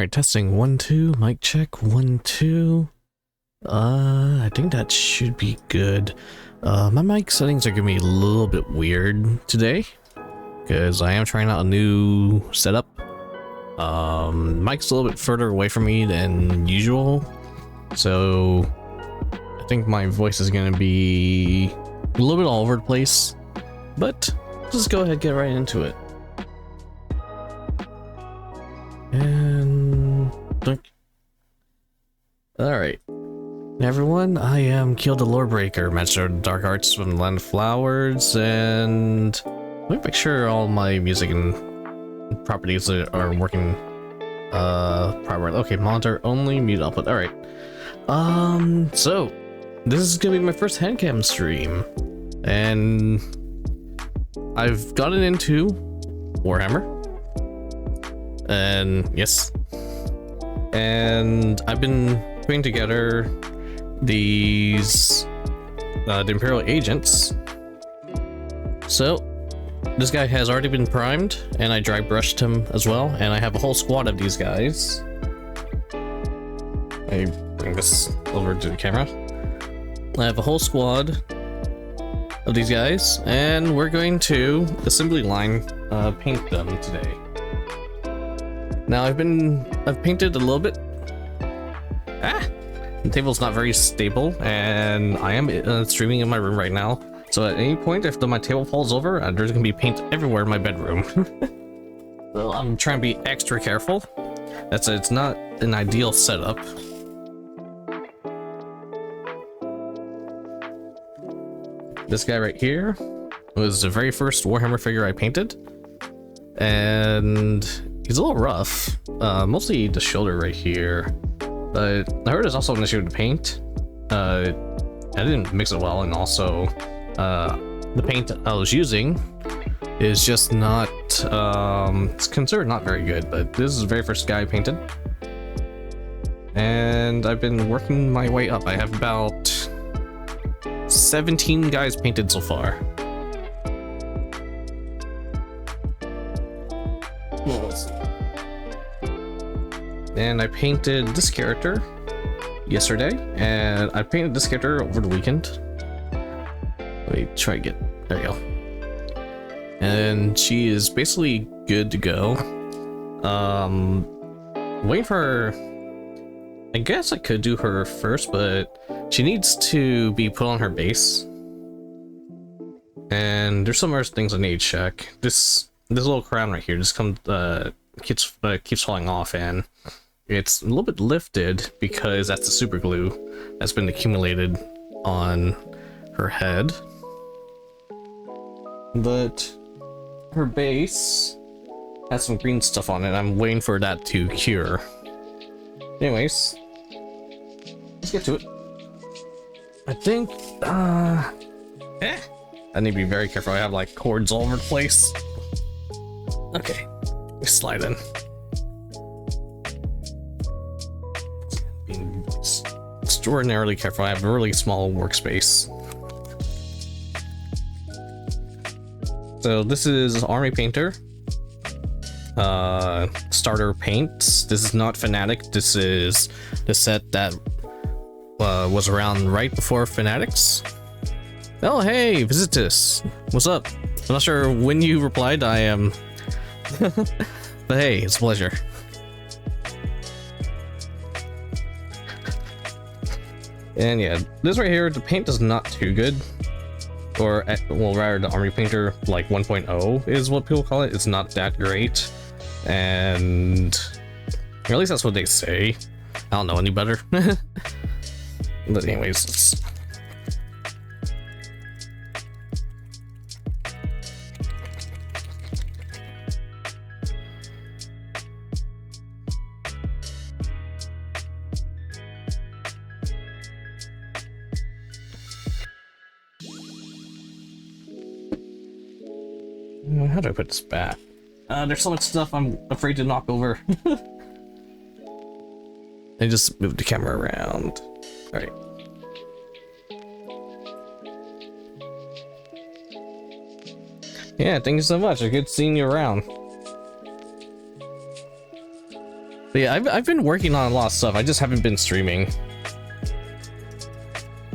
Alright, testing 1 2, mic check 1 2. I think that should be good. My mic settings are gonna be a little bit weird today because I am trying out a new setup. Mic's a little bit further away from me than usual, so I think my voice is gonna be a little bit all over the place, but let's go ahead and get right into it. And alright, everyone, I am Keel the Lorebreaker, Master of Dark Arts from the Land of Flowers, and let me make sure all my music and properties are working properly. Okay, monitor only, mute output. Alright. So this is gonna be my first handcam stream, and I've gotten into Warhammer. And yes, and I've been putting together these the Imperial agents. So this guy has already been primed, and I dry brushed him as well, and I have a whole squad of these guys. I bring this over to the camera. I have a whole squad of these guys, and we're going to assembly line paint them today. Now I've painted a little bit. The table's not very stable, and I am streaming in my room right now. So at any point, if my table falls over, there's gonna be paint everywhere in my bedroom. So I'm trying to be extra careful. It's not an ideal setup. This guy right here was the very first Warhammer figure I painted, and he's a little rough, mostly the shoulder right here, but I heard it's also an issue to paint. I didn't mix it well, and also the paint I was using is just not, it's considered not very good, but this is the very first guy I painted. And I've been working my way up. I have about 17 guys painted so far. Let's see. And I painted this character yesterday, and I painted this character over the weekend. Let me try to get, there you go. And she is basically good to go. Waiting for her. I guess I could do her first, but she needs to be put on her base. And there's some other things I need to check. This little crown right here just keeps falling off, and it's a little bit lifted because that's the super glue that's been accumulated on her head. But her base has some green stuff on it. I'm waiting for that to cure. Anyways, let's get to it. I think I need to be very careful. I have like cords all over the place. Okay, we slide in. Being extraordinarily careful. I have a really small workspace. So this is Army Painter. Starter paints. This is not Fanatic. This is the set that was around right before Fanatics. Oh hey, Visitus. What's up? I'm not sure when you replied. I am. But hey, it's a pleasure. And yeah, this right here, the paint is not too good. Or, well, rather, the Army Painter, like 1.0 is what people call it. It's not that great. And, or at least that's what they say. I don't know any better. But anyways, let's... How do I put this back? There's so much stuff I'm afraid to knock over. I just moved the camera around. Alright. Yeah, thank you so much. It's good seeing you around. But yeah, I've been working on a lot of stuff. I just haven't been streaming.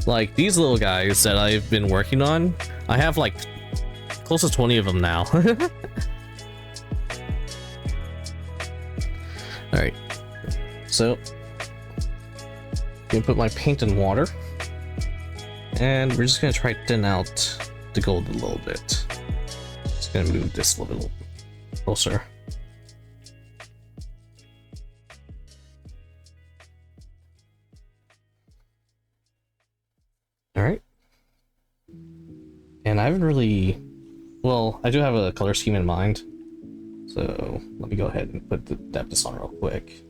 Like these little guys that I've been working on, I have like close to 20 of them now. Alright, so I'm gonna put my paint in water, and we're just gonna try to thin out the gold a little bit. Just gonna move this a little closer. Alright. And I haven't really... Well, I do have a color scheme in mind. So, let me go ahead and put the depth on real quick.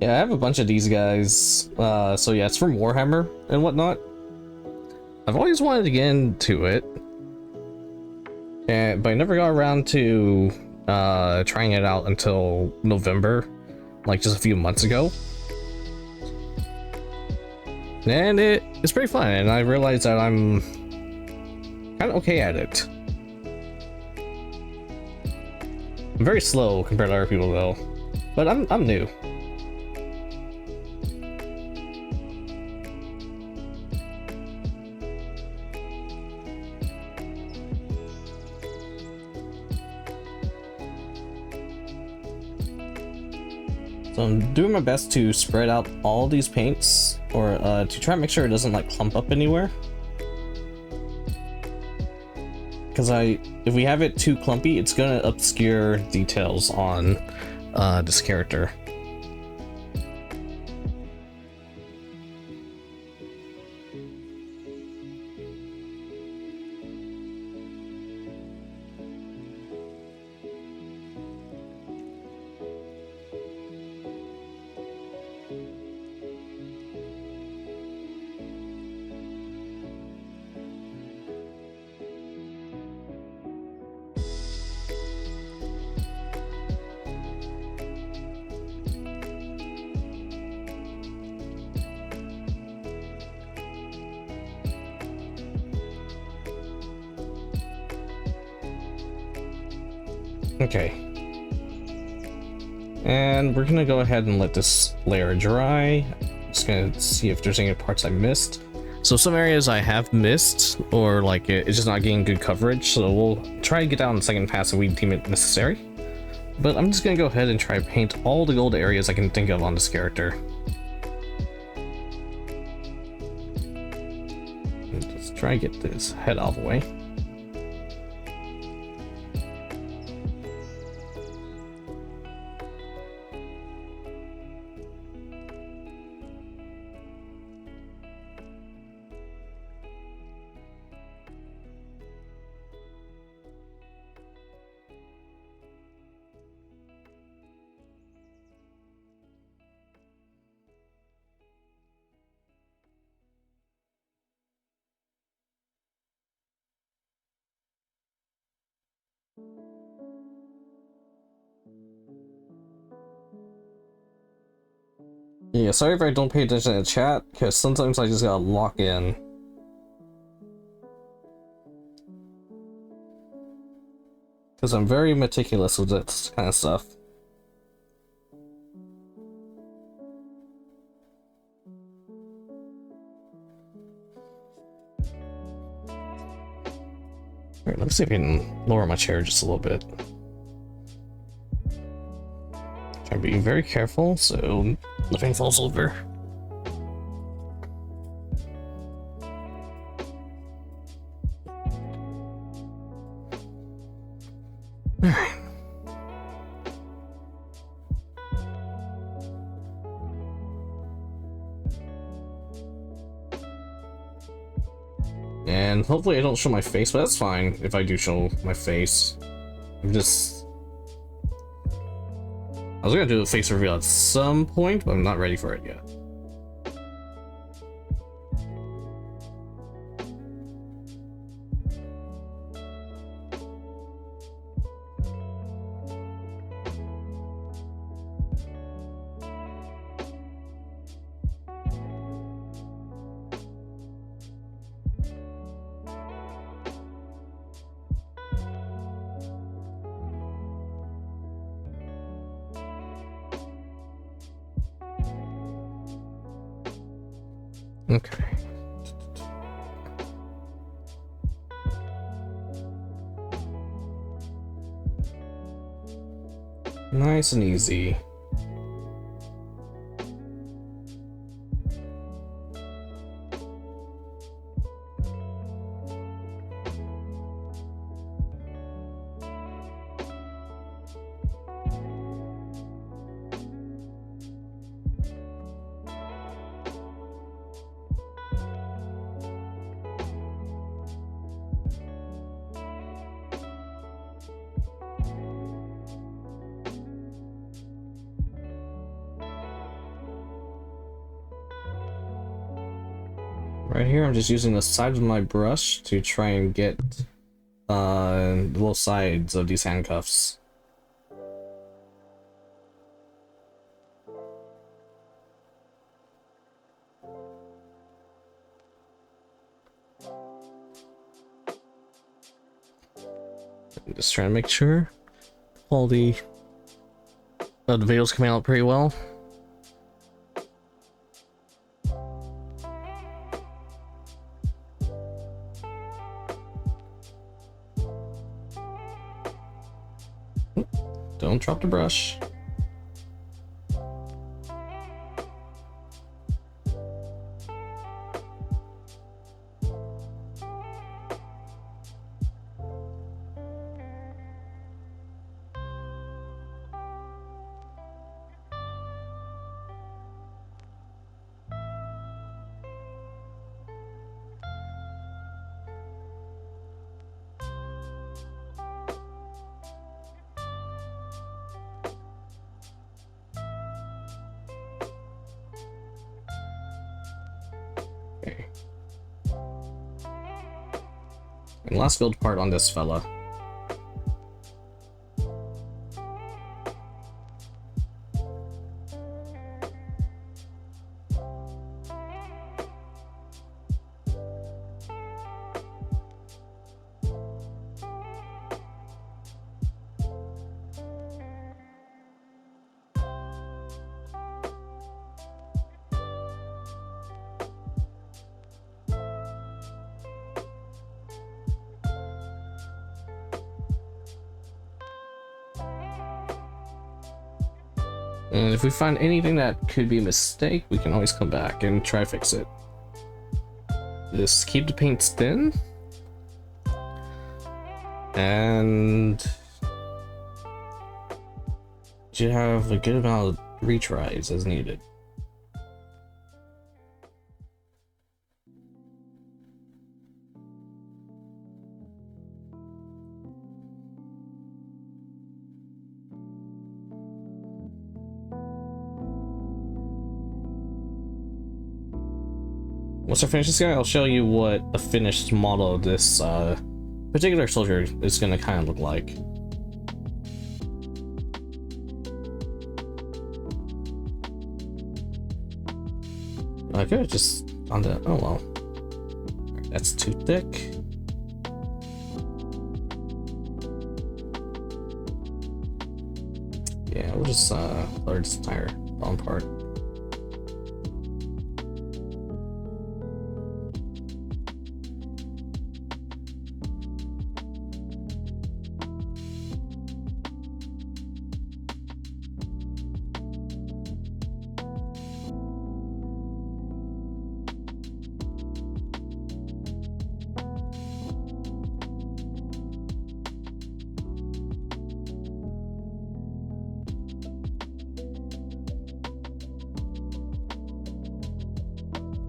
Yeah, I have a bunch of these guys. So yeah, it's from Warhammer and whatnot. I've always wanted to get into it, but I never got around to trying it out until November, like just a few months ago. And it's pretty fun, and I realized that I'm kind of okay at it. I'm very slow compared to other people though, but I'm new. So I'm doing my best to spread out all these paints, or to try and make sure it doesn't like clump up anywhere. Because if we have it too clumpy, it's gonna obscure details on this character. Okay. And we're gonna go ahead and let this layer dry. Just gonna see if there's any parts I missed. So some areas I have missed, or like it's just not getting good coverage, so we'll try to get down in the second pass if we deem it necessary. But I'm just gonna go ahead and try to paint all the gold areas I can think of on this character. And just try to get this head out of the way. Yeah, sorry if I don't pay attention to chat, because sometimes I just gotta lock in. Because I'm very meticulous with this kind of stuff. Alright, let's see if I can lower my chair just a little bit. I'm being very careful so nothing falls over. Alright. And hopefully I don't show my face, but that's fine if I do show my face. I'm just... I was gonna do a face reveal at some point, but I'm not ready for it yet. Okay. Nice and easy. Right here, I'm just using the sides of my brush to try and get the little sides of these handcuffs. I'm just trying to make sure quality of the video's coming out pretty well. Don't drop the brush. Okay. And last build part on this fella. And if we find anything that could be a mistake, we can always come back and try to fix it. Just keep the paint thin. And you have a good amount of retries as needed. Once I finish this guy, I'll show you what the finished model of this particular soldier is going to kind of look like. I could have just on the, oh well, that's too thick. Yeah, we'll just color this entire bottom part.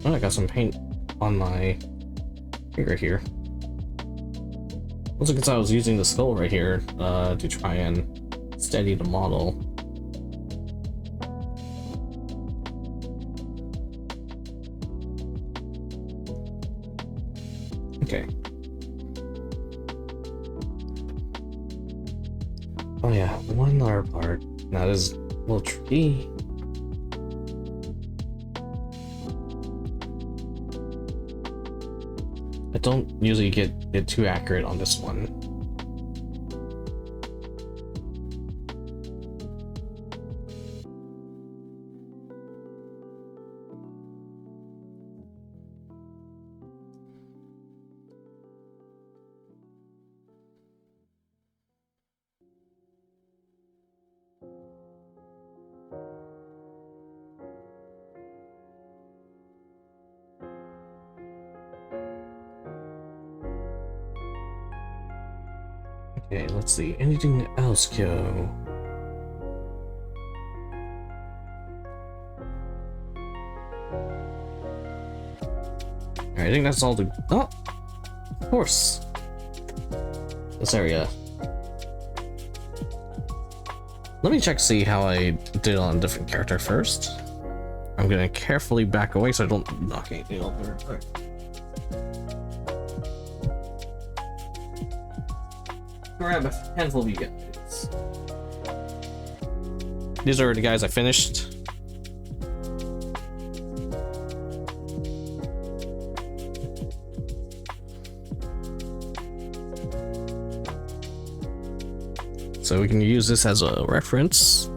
Oh, I got some paint on my finger here. Also, because I was using the skull right here to try and steady the model. Okay. Oh yeah, one other part. Now this is a little tricky. I don't usually get it too accurate on this one. Okay, let's see. Anything else go? Alright, I think that's all the... Oh! Of course! This area. Let me check to see how I did on a different character first. I'm gonna carefully back away so I don't knock anything over. Right. Grab a handful of you guys. These are the guys I finished. So we can use this as a reference.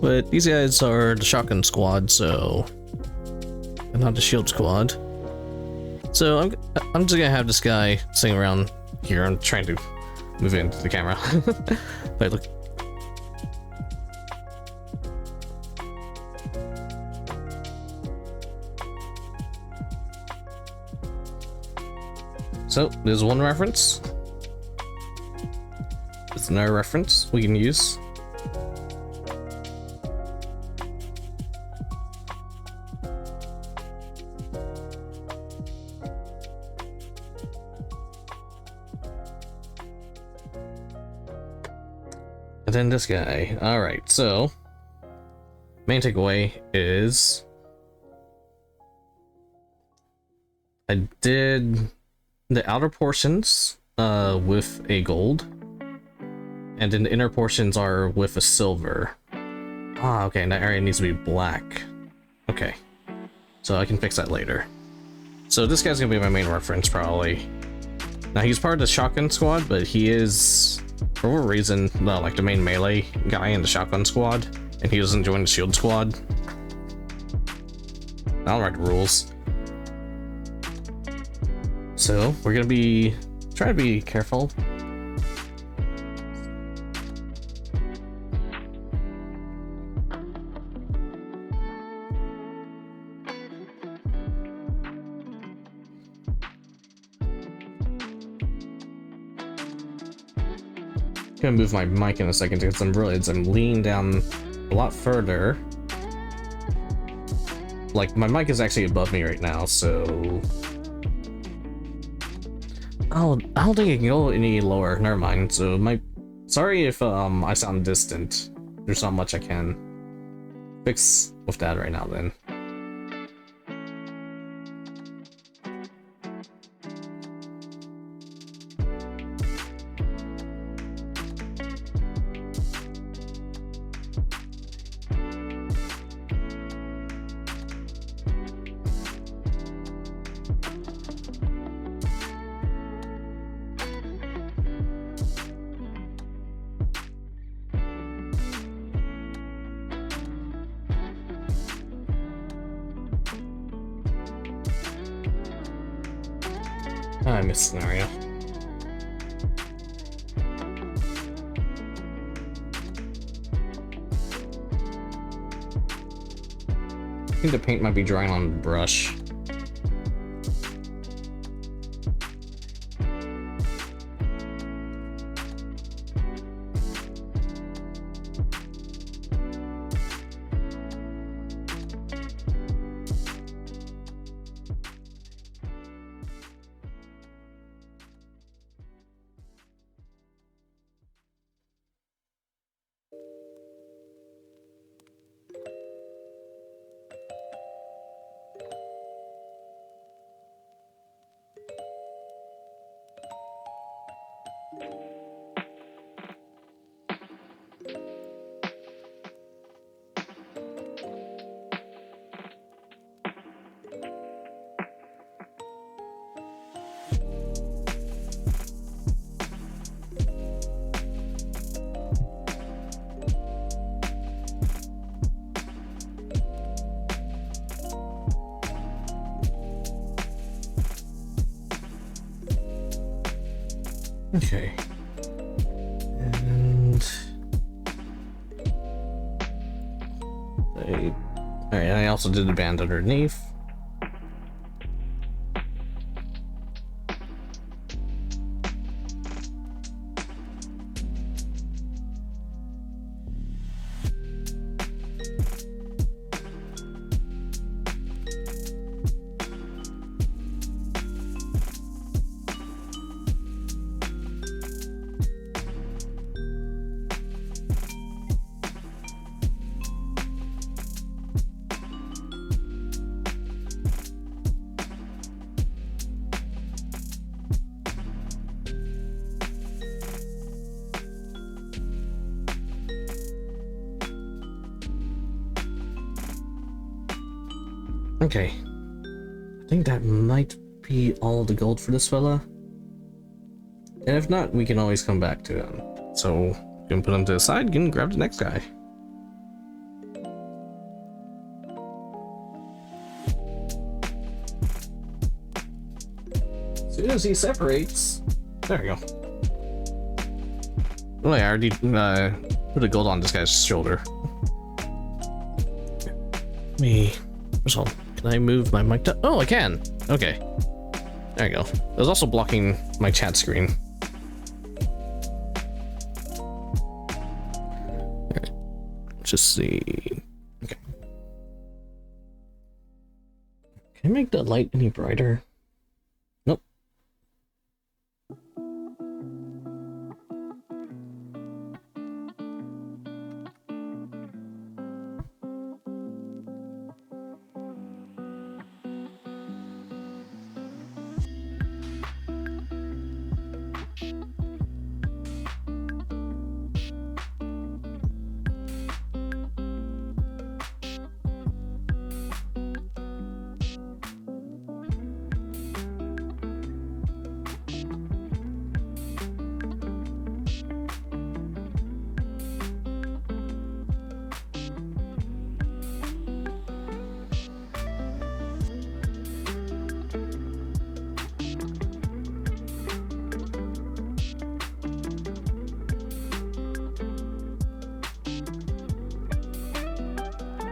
But these guys are the shotgun squad, so and not the shield squad. So I'm just gonna have this guy sitting around here. I'm trying to move it into the camera. But look. So there's one reference. There's another reference we can use. And then this guy. Alright, so main takeaway is I did the outer portions with a gold, and then the inner portions are with a silver. Ah, okay, and that area needs to be black. Okay, so I can fix that later. So this guy's gonna be my main reference, probably. Now, he's part of the shotgun squad, but he is, for whatever reason, like the main melee guy in the shotgun squad, and he doesn't join the shield squad. I don't write the rules. So, we're gonna be trying to be careful. Gonna move my mic in a second because I'm leaning down a lot further. Like, my mic is actually above me right now, so oh, I don't think it can go any lower. Never mind. So sorry if I sound distant. There's not much I can fix with that right now then. I missed scenario. I think the paint might be drying on the brush. Okay. And alright, I also did the band underneath. Okay. I think that might be all the gold for this fella. And if not, we can always come back to him. So, you can put him to the side, you can grab the next guy. As soon as he separates, there we go. Oh, I already put a gold on this guy's shoulder. First of all, can I move my mic to? Oh, I can. Okay. There you go. It was also blocking my chat screen. Alright. Let's just see. Okay. Can I make the light any brighter? Nope.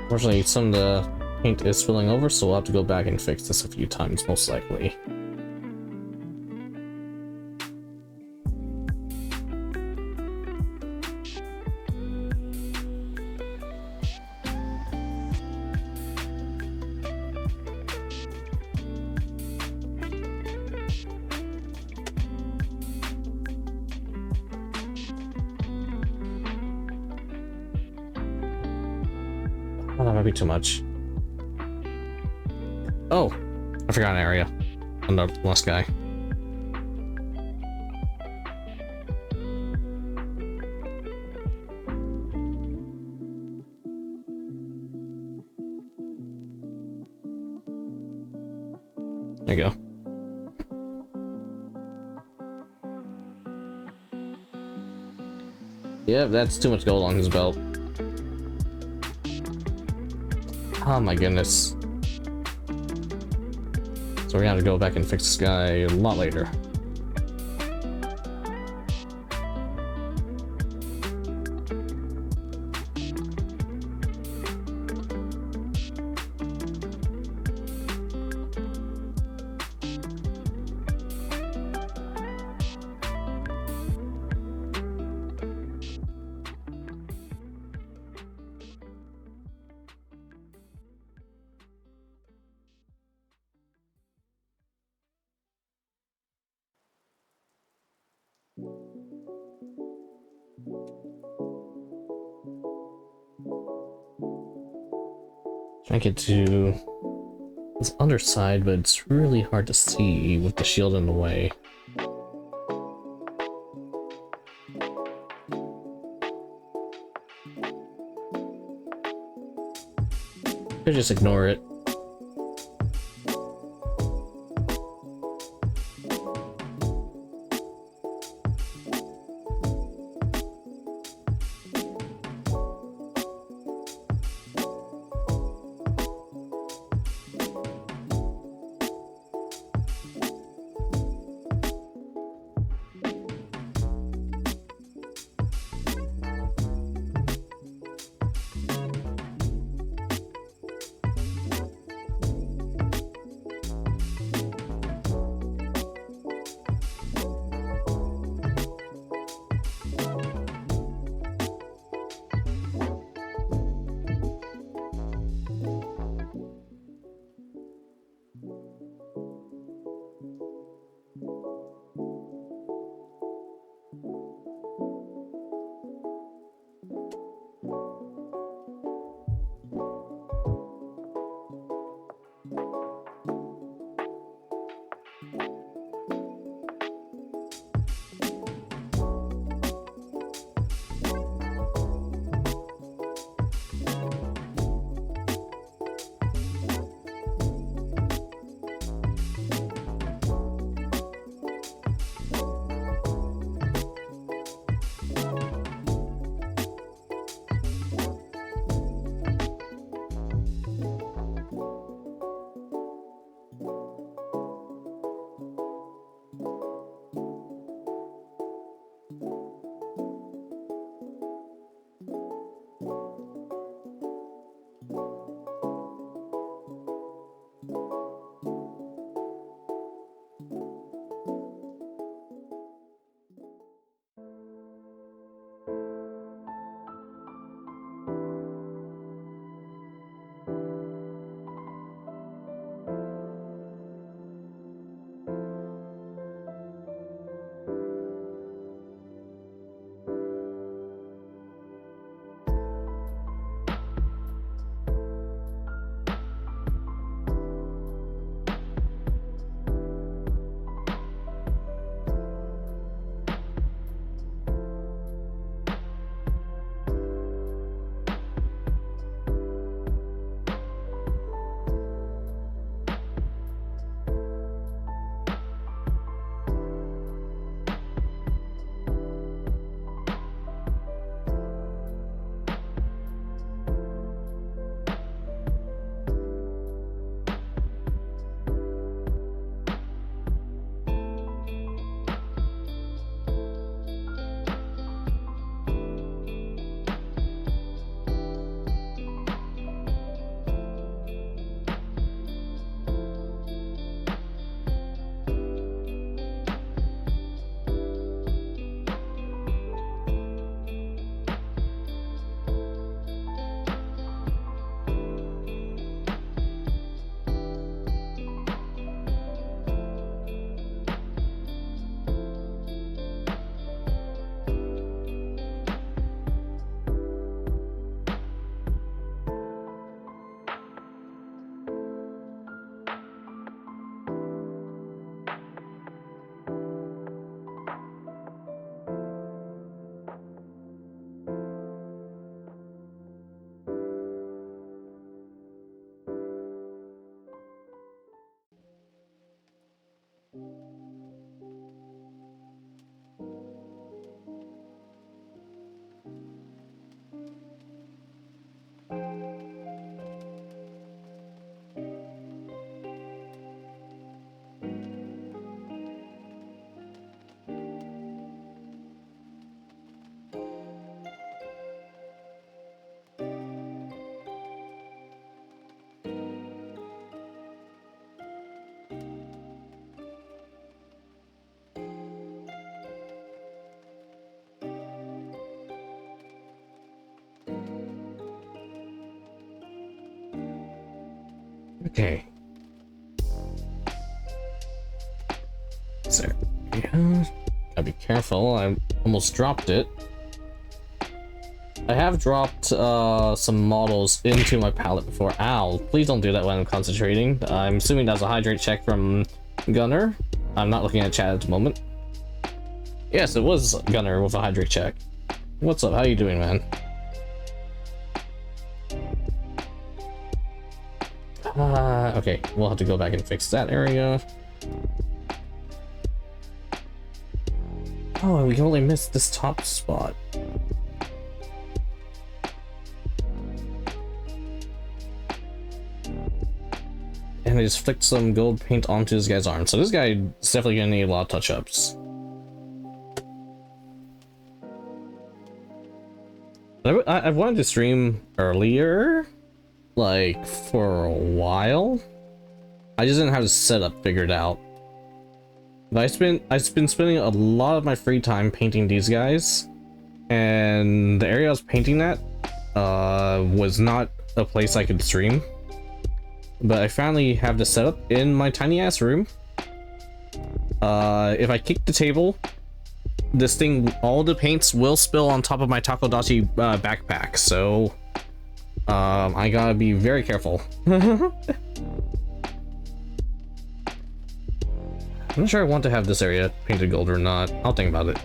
Unfortunately, some of the paint is spilling over, so we'll have to go back and fix this a few times, most likely. Oh, that might be too much. Oh, I forgot an area on the last guy. There you go. Yeah, that's too much gold on his belt. Oh my goodness. So we're gonna have to go back and fix this guy a lot later. Trying to get to this underside, but it's really hard to see with the shield in the way. Could just ignore it. Okay. There. Yeah. Gotta be careful. I almost dropped it. I have dropped some models into my palette before. Ow, please don't do that when I'm concentrating. I'm assuming that's a hydrate check from Gunner. I'm not looking at chat at the moment. Yes, it was Gunner with a hydrate check. What's up? How you doing, man? Okay, we'll have to go back and fix that area. Oh, and we can only miss this top spot. And I just flicked some gold paint onto this guy's arm. So this guy is definitely gonna need a lot of touch-ups. I've wanted to stream earlier, like for a while. I just didn't have the setup figured out. But I've been spending a lot of my free time painting these guys, and the area I was painting at was not a place I could stream. But I finally have the setup in my tiny ass room. If I kick the table, this thing, all the paints will spill on top of my Takodachi backpack, so I gotta be very careful. I'm not sure I want to have this area painted gold or not. I'll think about it.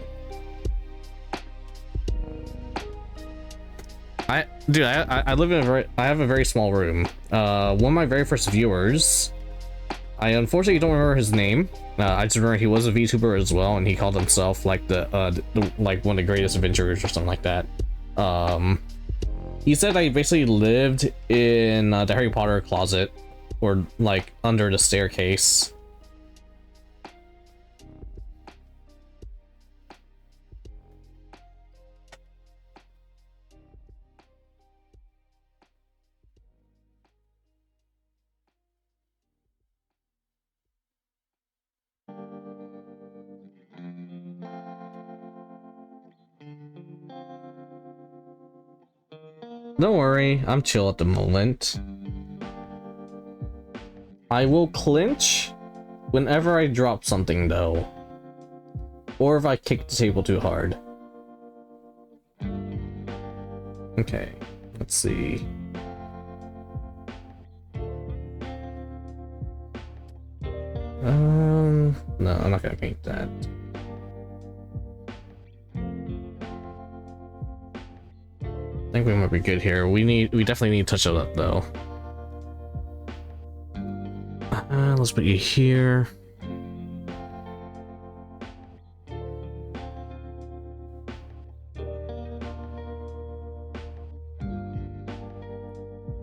I live in I have a very small room. One of my very first viewers, I unfortunately don't remember his name. I just remember he was a VTuber as well, and he called himself like like one of the greatest adventurers or something like that. He said I basically lived in the Harry Potter closet, or like under the staircase. Don't worry, I'm chill at the moment. I will clinch whenever I drop something though, or if I kick the table too hard. Okay, let's see. No, I'm not gonna paint that. I think we might be good here. We definitely need to touch it up though. Let's put you here.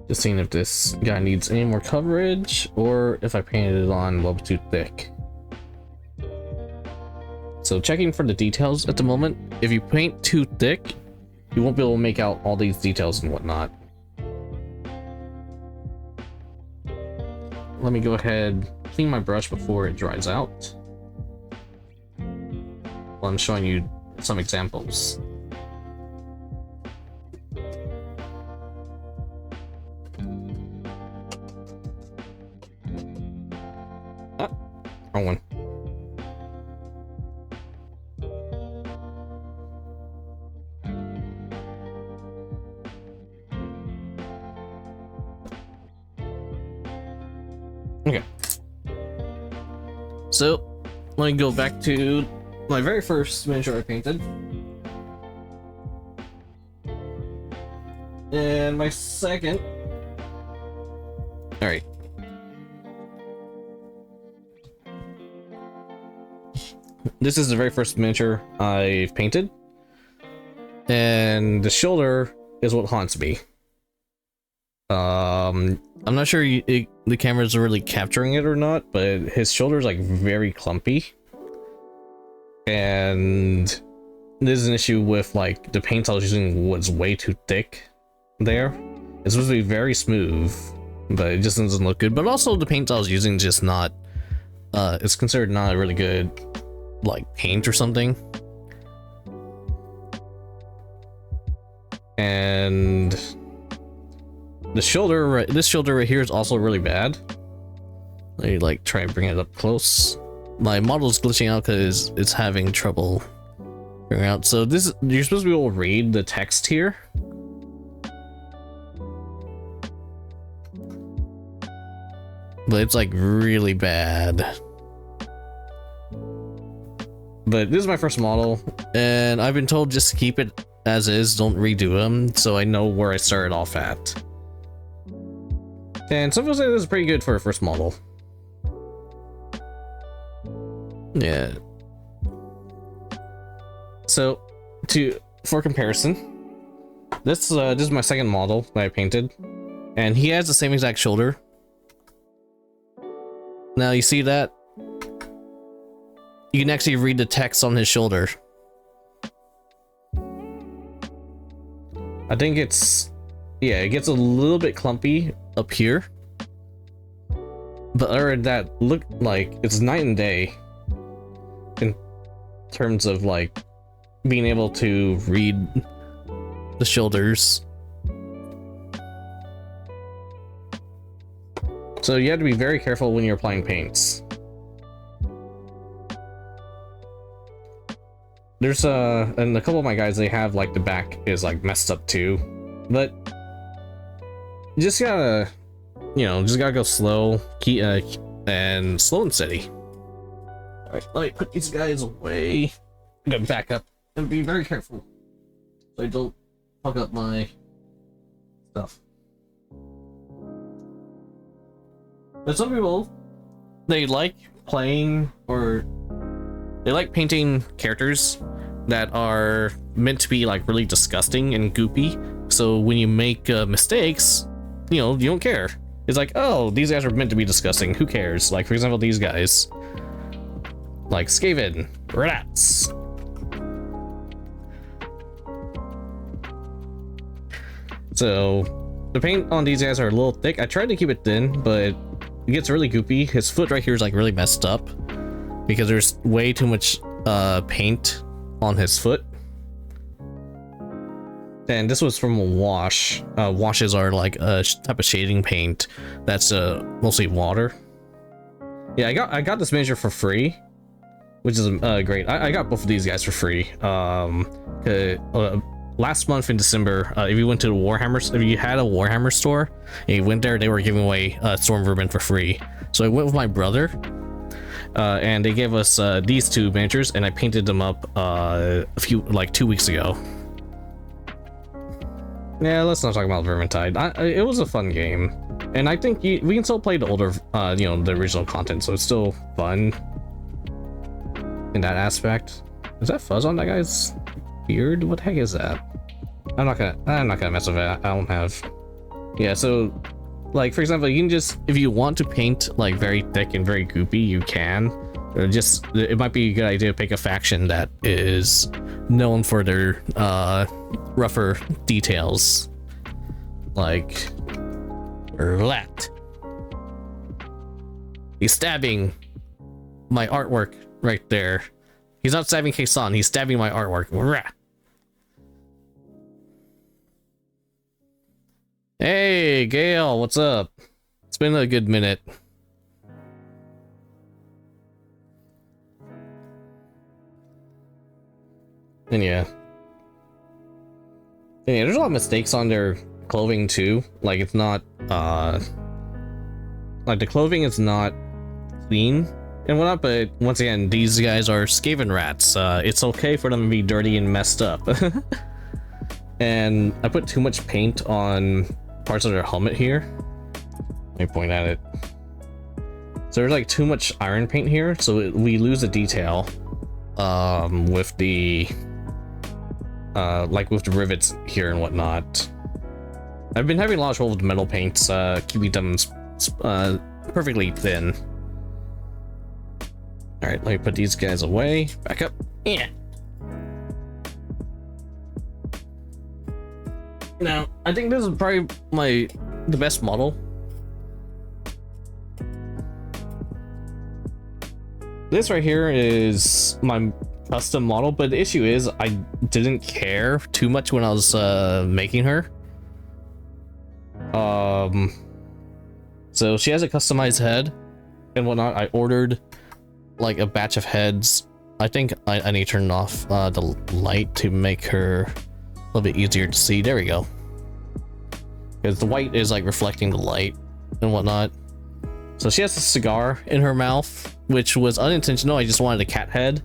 Just seeing if this guy needs any more coverage, or if I painted it on a little too thick. So checking for the details at the moment. If you paint too thick, you won't be able to make out all these details and whatnot. Let me go ahead, clean my brush before it dries out. Well, I'm showing you some examples. Ah, wrong one. Okay. So, let me go back to my very first miniature I painted. And my second. Alright. This is the very first miniature I've painted. And the shoulder is what haunts me. I'm not sure the cameras are really capturing it or not, but his shoulder is like very clumpy, and this is an issue with like the paint I was using was way too thick there. It's supposed to be very smooth, but it just doesn't look good. But also the paint I was using just not it's considered not a really good like paint or something. And the shoulder, this shoulder right here is also really bad. Let me like try and bring it up close. My model's glitching out because it's having trouble figuring out. So this, you're supposed to be able to read the text here. But it's like really bad. But this is my first model, and I've been told just to keep it as is, don't redo them, so I know where I started off at. And some people say this is pretty good for a first model. Yeah. So, for comparison, this is my second model that I painted, and he has the same exact shoulder. Now you see that? You can actually read the text on his shoulder. I think it's, yeah, it gets a little bit clumpy up here. But other than that, look, like, it's night and day in terms of, like, being able to read the shoulders. So you have to be very careful when you're applying paints. There's and a couple of my guys, they have like the back is like messed up too, but you just gotta, you know, just gotta go slow, and slow and steady. All right, let me put these guys away. I'm gonna back up and be very careful so I don't fuck up my stuff. But some people, they like playing, or they like painting characters that are meant to be like really disgusting and goopy. So when you make mistakes, you know, you don't care. It's like, oh, these guys are meant to be disgusting. Who cares? Like, for example, these guys, like Skaven, rats. So the paint on these guys are a little thick. I tried to keep it thin, but it gets really goopy. His foot right here is like really messed up because there's way too much paint on his foot. And this was from a wash. Washes are like a type of shading paint that's mostly water. Yeah, I got this miniature for free, which is great. I got both of these guys for free. Last month in December, if you went to the Warhammer, if you had a Warhammer store and you went there, they were giving away Storm Vermin for free. So I went with my brother, and they gave us these two miniatures, and I painted them up like 2 weeks ago. Yeah, let's not talk about Vermintide. It was a fun game, and I think we can still play the older, you know, the original content, so it's still fun in that aspect. Is that fuzz on that guy's beard? What the heck is that? I'm not gonna mess with it. I don't have. Yeah, so like for example, you can just, if you want to paint like very thick and very goopy, you can. Or just, it might be a good idea to pick a faction that is known for their rougher details, like Lat. He's stabbing my artwork right there. He's not stabbing Kaysan, he's stabbing my artwork. Rah. Hey, Gail, what's up? It's been a good minute. And yeah, there's a lot of mistakes on their clothing too. Like it's not, like the clothing is not clean and whatnot, but once again, these guys are Skaven rats. It's okay for them to be dirty and messed up. And I put too much paint on parts of their helmet here. Let me point at it. So there's like too much iron paint here, so we lose the detail with the like with the rivets here and whatnot. I've been having a lot of trouble with metal paints, keeping them perfectly thin. All right, let me put these guys away. Back up. Yeah. Now, I think this is probably the best model. This right here is my custom model, but the issue is I didn't care too much when I was making her. So she has a customized head, and whatnot, I ordered like a batch of heads. I think I need to turn off the light to make her a little bit easier to see. There we go. Because the white is like reflecting the light and whatnot. So she has a cigar in her mouth, which was unintentional. I just wanted a cat head.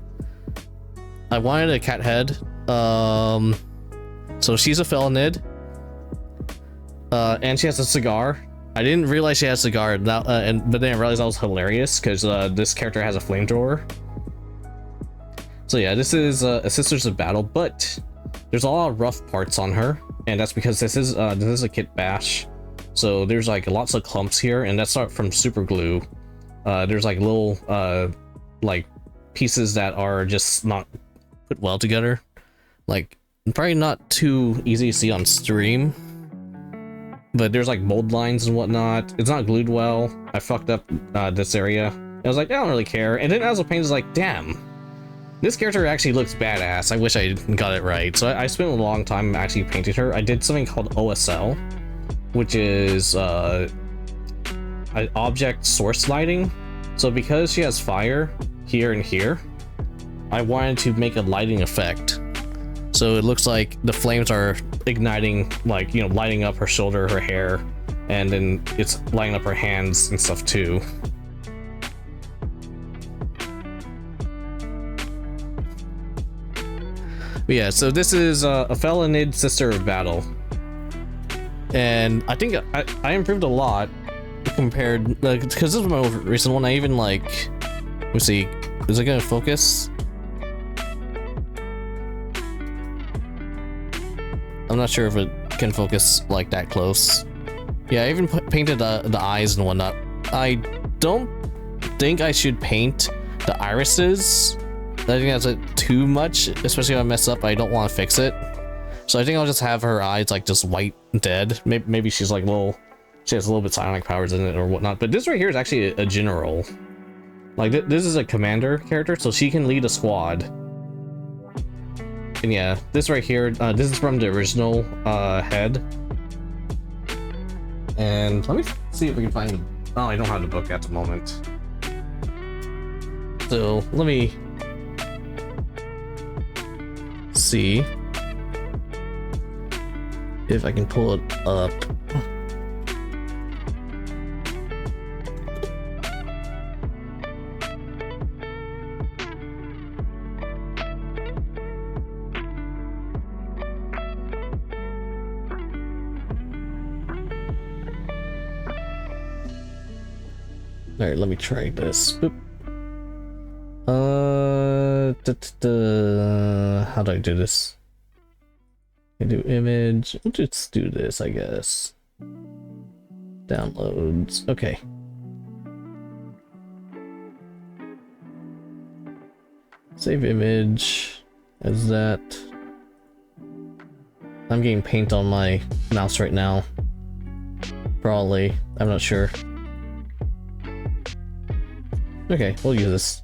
I wanted a cat head. So she's a felonid. And she has a cigar. I didn't realize she has a cigar now, but then I realized that was hilarious because this character has a flamethrower. So yeah, this is a Sisters of Battle, but there's a lot of rough parts on her, and that's because this is a kit bash. So there's like lots of clumps here, and that's not from super glue. There's like little like pieces that are just not put well together. Like probably not too easy to see on stream. But there's like mold lines and whatnot. It's not glued well. I fucked up this area. I was like, I don't really care. And then as a paint is like, damn, this character actually looks badass. I wish I got it right. So I spent a long time actually painting her. I did something called OSL, which is an object source lighting. So because she has fire here and here, I wanted to make a lighting effect. So it looks like the flames are igniting, like, you know, lighting up her shoulder, her hair, and then it's lighting up her hands and stuff too. But yeah, so this is a felonid Sister of Battle. And I think I improved a lot compared, because this was my most recent one. I even like, let me see, is it gonna focus? I'm not sure if it can focus like that close. Yeah, I even painted the eyes and whatnot. I don't think I should paint the irises. I think that's too much, especially if I mess up. I don't want to fix it. So I think I'll just have her eyes like just white dead. Maybe she's like she has a little bit psionic powers in it or whatnot. But this right here is actually a general. Like this is a commander character, so she can lead a squad. And yeah, this right here, this is from the original head. And let me see if we can find. Oh, I don't have the book at the moment. So let me see if I can pull it up. All right, let me try this. Boop. How do I do this? I do image. We'll just do this, I guess. Downloads. Okay. Save image as that. I'm getting paint on my mouse right now. Probably. I'm not sure. Okay, we'll use this.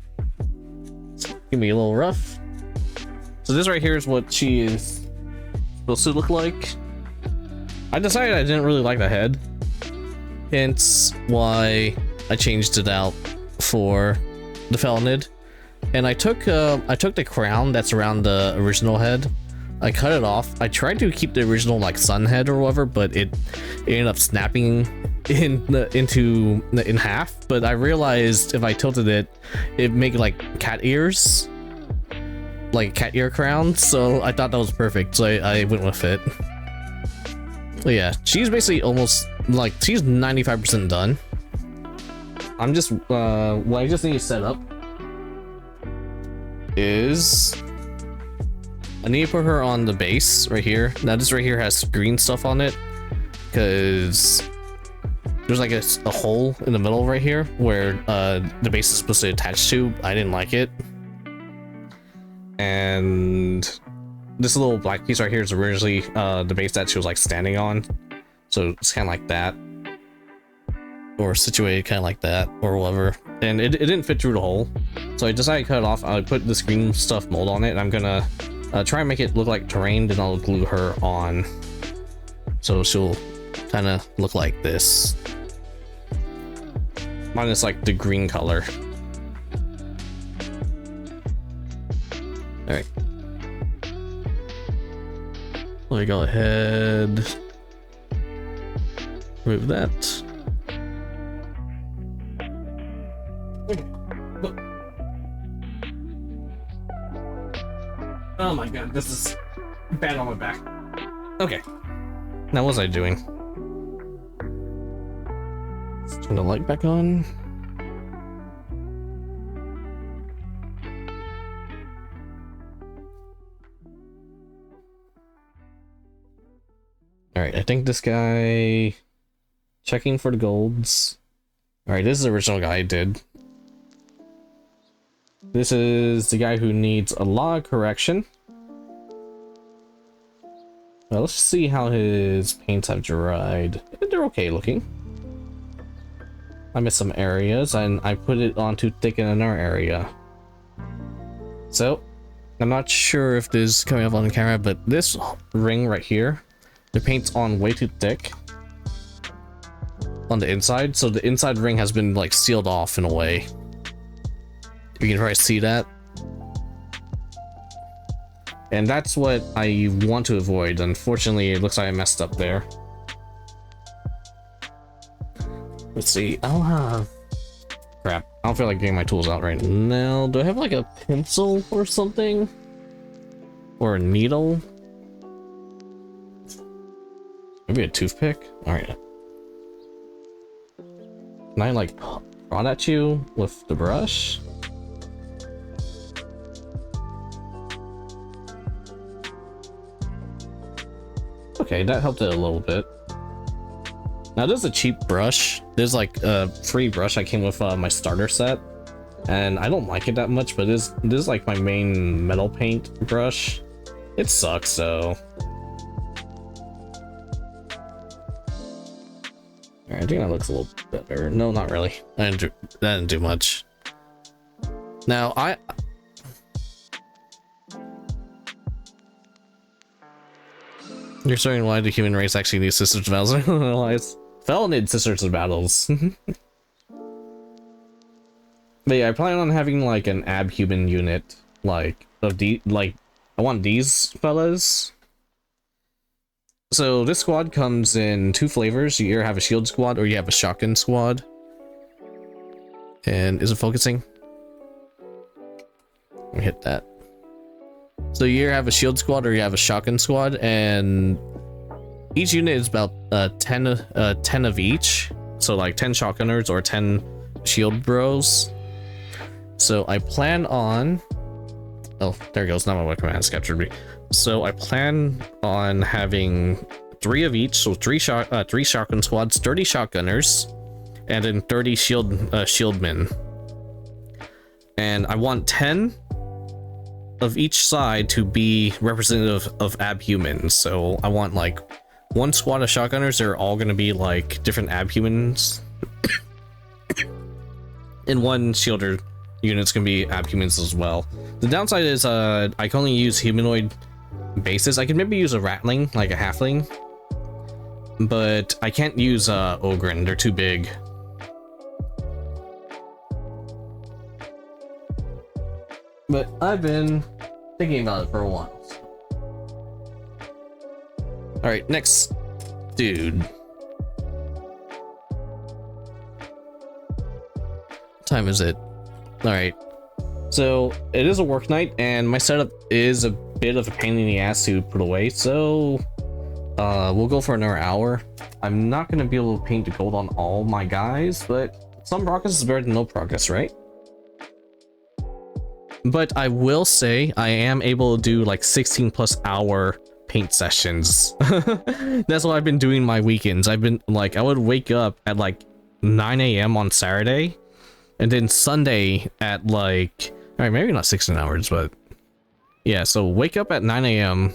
It's gonna be a little rough. So this right here is what she is supposed to look like. I decided I didn't really like the head, hence why I changed it out for the felonid. And I took the crown that's around the original head. I cut it off. I tried to keep the original like sun head or whatever, but it ended up snapping in half. But I realized if I tilted it, it'd make like cat ears, like a cat ear crown. So I thought that was perfect, so I went with it. But yeah, she's basically almost like, she's 95% done. I'm just what I just need to set up is I need to put her on the base right here. Now this right here has green stuff on it because there's like a hole in the middle right here where the base is supposed to attach to. I didn't like it. And this little black piece right here is originally the base that she was like standing on. So it's kind of like that, or situated kind of like that, or whatever. And it didn't fit through the hole, so I decided to cut it off. I put this green stuff mold on it, and I'm gonna try and make it look like terrain. Then I'll glue her on, so she'll kind of look like this. minus like the green color. All right. Let me go ahead. Remove that. Oh my god, this is bad on my back. Okay. Now what was I doing? Let's turn the light back on. Alright, I think this guy... Checking for the golds. Alright, this is the original guy I did. This is the guy who needs a lot of correction. Well, let's see how his paints have dried. They're okay looking. I missed some areas and I put it on too thick in another area. So, I'm not sure if this is coming up on the camera, but this ring right here, the paint's on way too thick on the inside, so the inside ring has been like sealed off in a way. You can probably see that. And that's what I want to avoid. Unfortunately, it looks like I messed up there. Let's see. I don't have... Crap. I don't feel like getting my tools out right now. Do I have like a pencil or something? Or a needle? Maybe a toothpick? Alright. Can I like prod at you with the brush? Okay, that helped it a little bit. Now this is a cheap brush. There's like a free brush I came with my starter set, and I don't like it that much, but this is like my main metal paint brush. It sucks, so. Alright, I think that looks a little better. No, not really. That didn't do much. Now you're showing why the human race actually needs sisters battles. Fel need sisters battles. But yeah, I plan on having like an abhuman unit, like of I want these fellas. So this squad comes in 2 flavors. You either have a shield squad or you have a shotgun squad. And is it focusing? Let me hit that. So you either have a shield squad or you have a shotgun squad, and each unit is about 10 of each. So like 10 shotgunners or 10 shield bros. So I plan on... Oh, there it goes. Now my web command has captured me. So I plan on having 3 of each. So 3 shotgun squads, 30 shotgunners, and then 30 shieldmen. And I want 10 of each side to be representative of abhumans. So I want like 1 squad of shotgunners. They're all going to be like different abhumans. And 1 shielder unit's going to be abhumans as well. The downside is I can only use humanoid bases. I could maybe use a ratling, like a halfling, but I can't use Ogren. They're too big. But I've been thinking about it for a while. Alright, next dude. What time is it? Alright. So it is a work night and my setup is a bit of a pain in the ass to put away, so we'll go for another hour. I'm not gonna be able to paint the gold on all my guys, but some progress is better than no progress, right? But I will say I am able to do like 16+ hour paint sessions. That's what I've been doing my weekends. I've been like, I would wake up at like 9 AM on Saturday, and then Sunday at like, all right, maybe not 16 hours, but yeah, so wake up at 9 AM,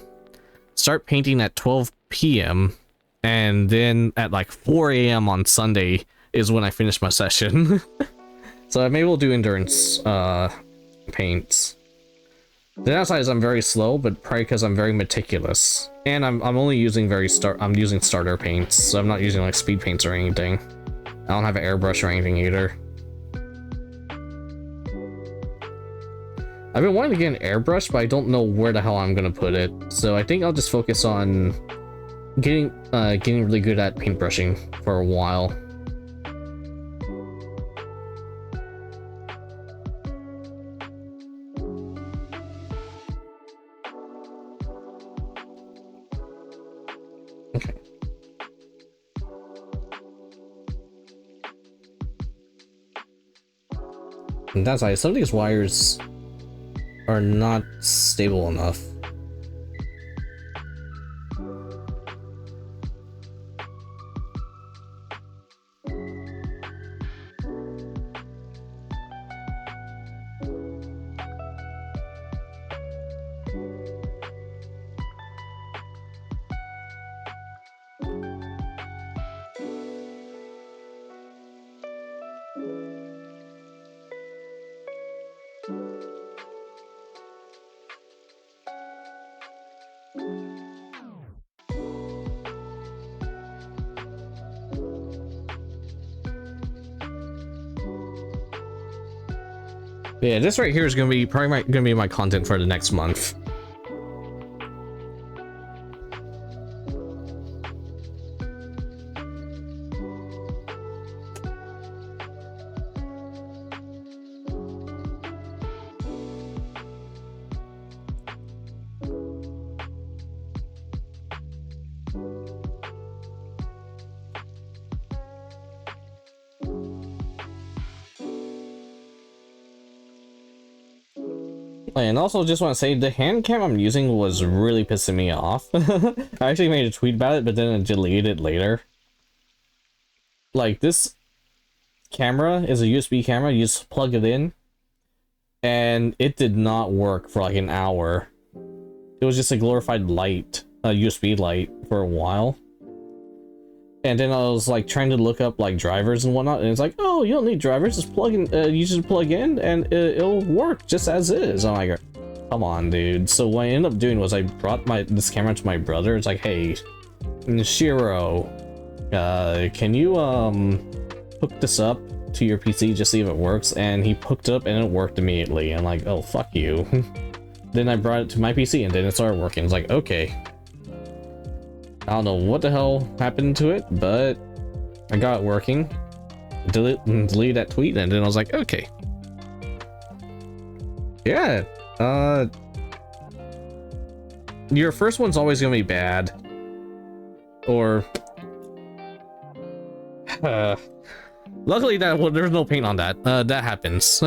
start painting at 12 PM, and then at like 4 AM on Sunday is when I finish my session. So I'm able to do endurance paints. The downside is I'm very slow, but probably because I'm very meticulous, and I'm only using I'm using starter paints, so I'm not using like speed paints or anything. I don't have an airbrush or anything either. I've been wanting to get an airbrush, but I don't know where the hell I'm gonna put it. So I think I'll just focus on getting really good at paintbrushing for a while. Okay. And that's why some of these wires are not stable enough. Yeah, this right here is gonna be probably my content for the next month. And also just want to say the hand cam I'm using was really pissing me off. I actually made a tweet about it, but then I deleted it later. Like, this camera is a USB camera, you just plug it in, and it did not work for like an hour. It was just a glorified light, a USB light for a while. And then I was like trying to look up like drivers and whatnot, and it's like, oh, you don't need drivers, just plug in, you just plug in and it'll work just as is. I'm like, come on, dude. So what I ended up doing was I brought this camera to my brother. It's like, hey, Shiro, can you hook this up to your PC, just see if it works? And he hooked up and it worked immediately. I'm like, oh, fuck you. Then I brought it to my PC and then it started working. It's like, okay. I don't know what the hell happened to it, but I got it working. Delete that tweet, and then I was like, okay. Yeah, your first one's always gonna be bad. Or luckily there's no paint on that. That happens.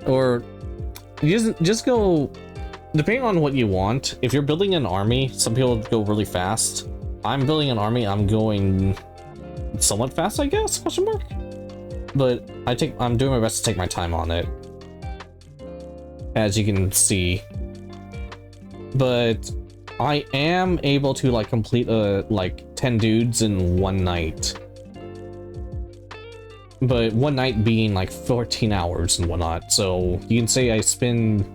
Or just go, depending on what you want. If you're building an army, some people go really fast. I'm building an army, I'm going somewhat fast, I guess, question mark? But I'm doing my best to take my time on it, as you can see. But I am able to like complete like 10 dudes in one night. But one night being like 14 hours and whatnot. So you can say I spend,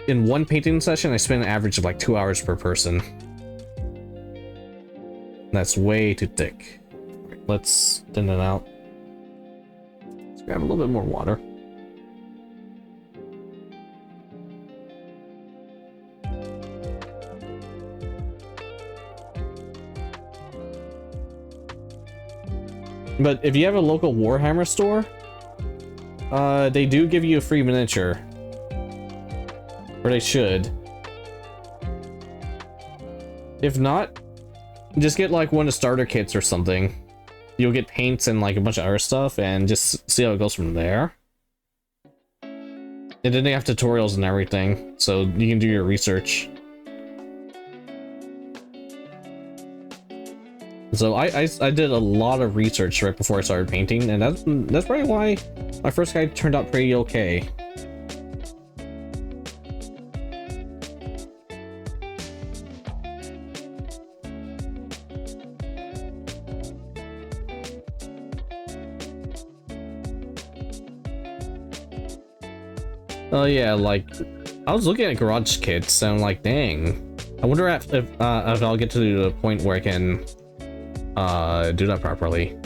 in one painting session, I spend an average of like 2 hours per person. That's way too thick. Right, let's thin it out. Let's grab a little bit more water. But if you have a local Warhammer store, they do give you a free miniature. Or they should. If not, just get like one of the starter kits or something. You'll get paints and like a bunch of other stuff and just see how it goes from there. And then they have tutorials and everything, so you can do your research. So I did a lot of research right before I started painting, and that's probably why my first guy turned out pretty okay. Oh yeah, like I was looking at garage kits and I'm like, dang, I wonder if I'll get to the point where I can do that properly.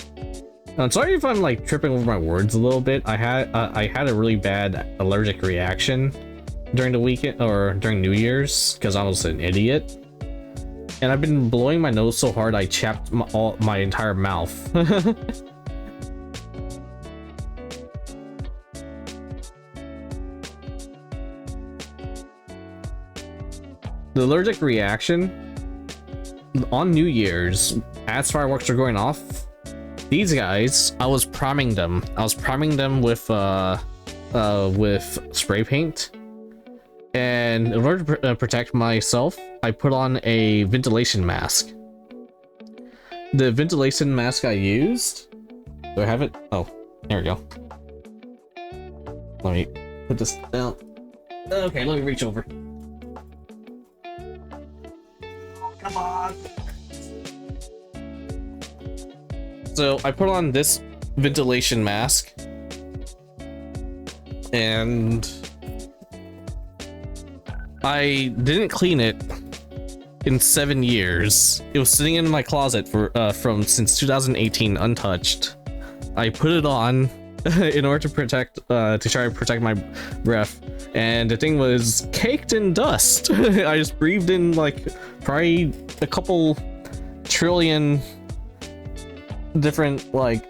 I'm sorry if I'm like tripping over my words a little bit. I had a really bad allergic reaction during the weekend or during New Year's because I was an idiot, and I've been blowing my nose so hard I chapped my entire mouth. The allergic reaction on New Year's, as fireworks are going off, these guys, I was priming them. I was priming them with spray paint, and in order to protect myself, I put on a ventilation mask. The ventilation mask I used, do I have it? Oh, there we go. Let me put this down. Okay, let me reach over. Come on. So I put on this ventilation mask, and I didn't clean it in 7 years. It was sitting in my closet for since 2018 untouched. I put it on in order to try to protect my breath, and the thing was caked in dust. I just breathed in like probably a couple trillion different, like,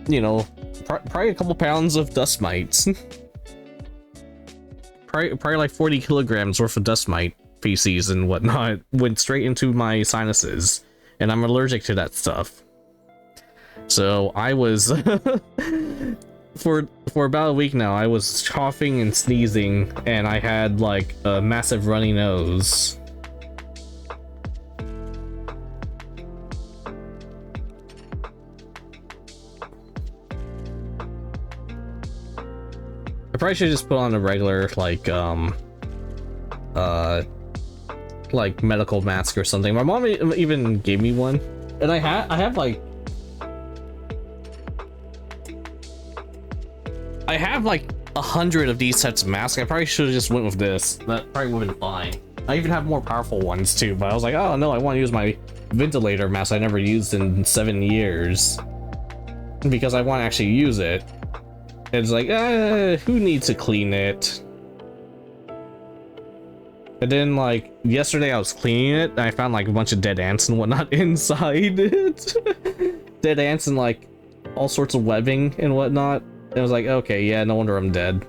you know, probably a couple pounds of dust mites. probably like 40 kilograms worth of dust mite feces and whatnot went straight into my sinuses, and I'm allergic to that stuff. So I was for about a week now, I was coughing and sneezing, and I had like a massive runny nose. I probably should just put on a regular like medical mask or something. My mom even gave me one, and I have like 100 of these sets of masks. I probably should have just went with this. That probably would have been fine. I even have more powerful ones too, but I was like, oh no, I want to use my ventilator mask I never used in 7 years because I want to actually use it. It's like, who needs to clean it? And then, like, yesterday I was cleaning it, and I found like a bunch of dead ants and whatnot inside it. Dead ants and like all sorts of webbing and whatnot. And I was like, okay, yeah, no wonder I'm dead.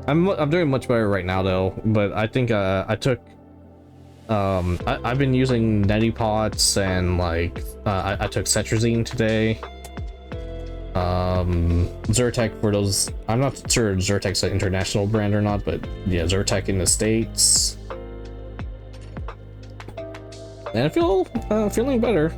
I'm doing much better right now though, but I think I took I've been using neti pots, and like I took cetrizine today. Zyrtec for those. I'm not sure Zyrtec's an international brand or not, but yeah, Zyrtec in the States. And I feel feeling better.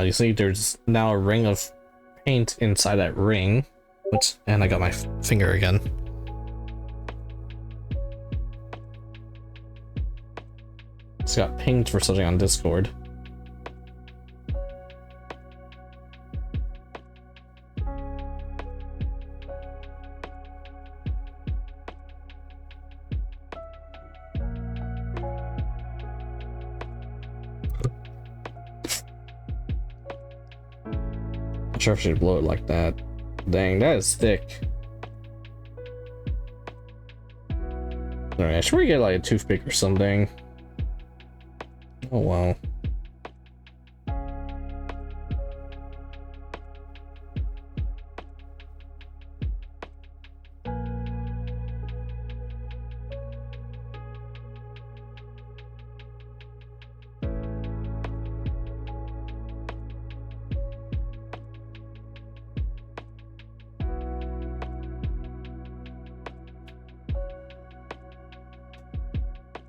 You see there's now a ring of paint inside that ring, and I got my finger again. It's got pinged for something on Discord. Not sure if I should blow it like that. Dang, that is thick. Alright, should we get like a toothpick or something? Oh wow.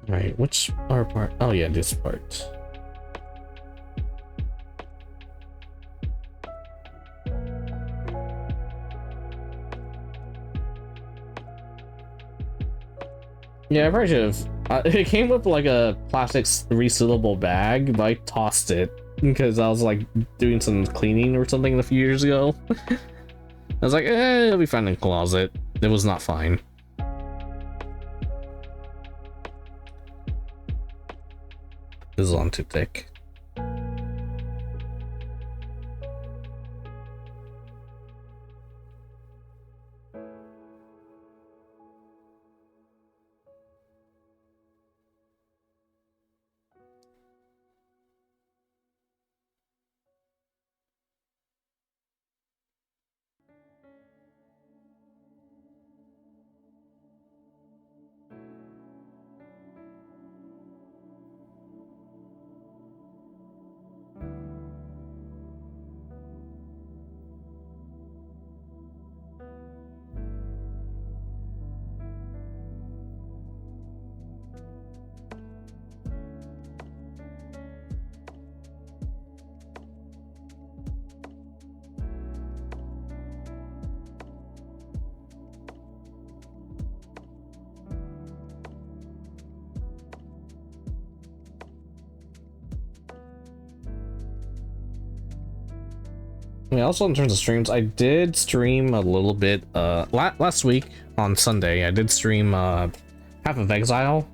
Right, which are part? Oh yeah, this part. Yeah, I probably should have. It came with like a plastic resealable bag, but I tossed it because I was like doing some cleaning or something a few years ago. I was like, it'll be fine in the closet. It was not fine. This is on too thick. Yeah, also in terms of streams, I did stream a little bit last week on Sunday. I did stream Half of Exile.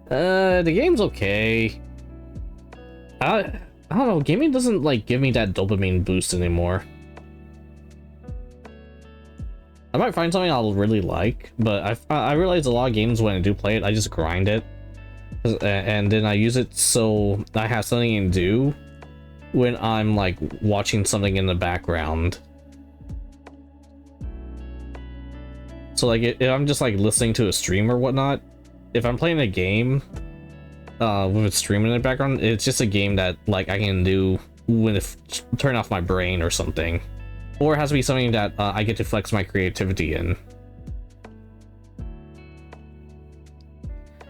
The game's okay. I don't know, gaming doesn't like give me that dopamine boost anymore. I might find something I'll really like, but I realize a lot of games when I do play it, I just grind it. And then I use it so I have something to do when I'm like watching something in the background. So like if I'm just like listening to a stream or whatnot, if I'm playing a game with a stream in the background, it's just a game that like I can do when turn off my brain or something, or it has to be something that I get to flex my creativity in,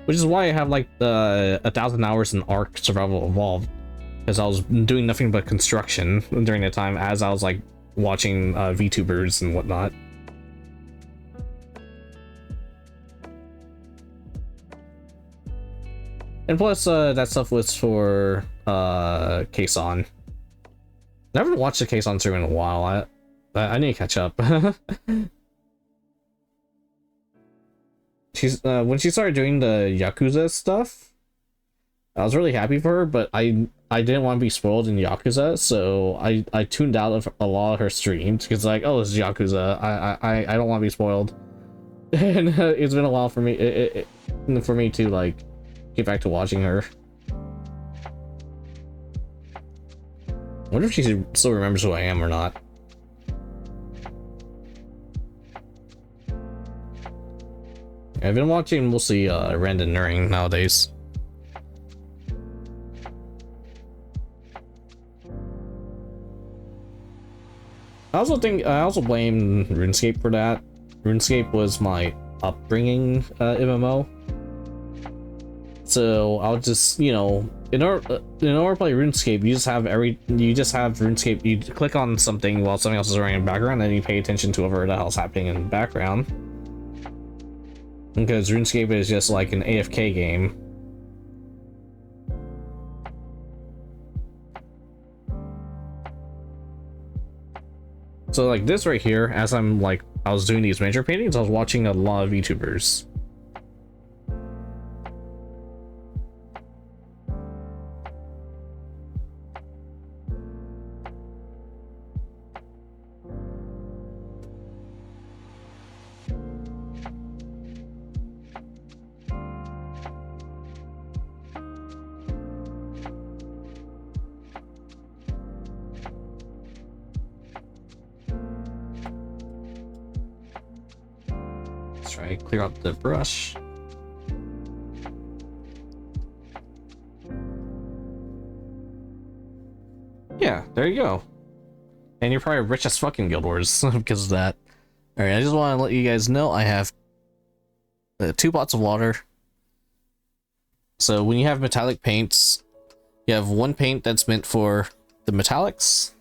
which is why I have like the 1,000 hours in Ark Survival Evolved, because I was doing nothing but construction during the time as I was like watching VTubers and whatnot. And plus that stuff was for Kason. I haven't watched the Kason stream in a while. I need to catch up. She's when she started doing the Yakuza stuff, I was really happy for her, but I didn't want to be spoiled in Yakuza, so I tuned out of a lot of her streams because like, oh, this is Yakuza. I don't want to be spoiled. And it's been a while for me for me to like get back to watching her. I wonder if she still remembers who I am or not. I've been watching mostly Random Nuring nowadays. I also blame RuneScape for that. RuneScape was my upbringing MMO. So I'll just, you know, in order to play RuneScape, you just have RuneScape. You click on something while something else is running in the background, and you pay attention to whatever the hell's happening in the background. Because RuneScape is just like an AFK game. So like this right here, as I was doing these miniature paintings, I was watching a lot of VTubers. Clear out the brush. Yeah, there you go. And you're probably rich as fucking Guild Wars because of that. Alright, I just want to let you guys know I have 2 pots of water. So when you have metallic paints, you have one paint that's meant for the metallics,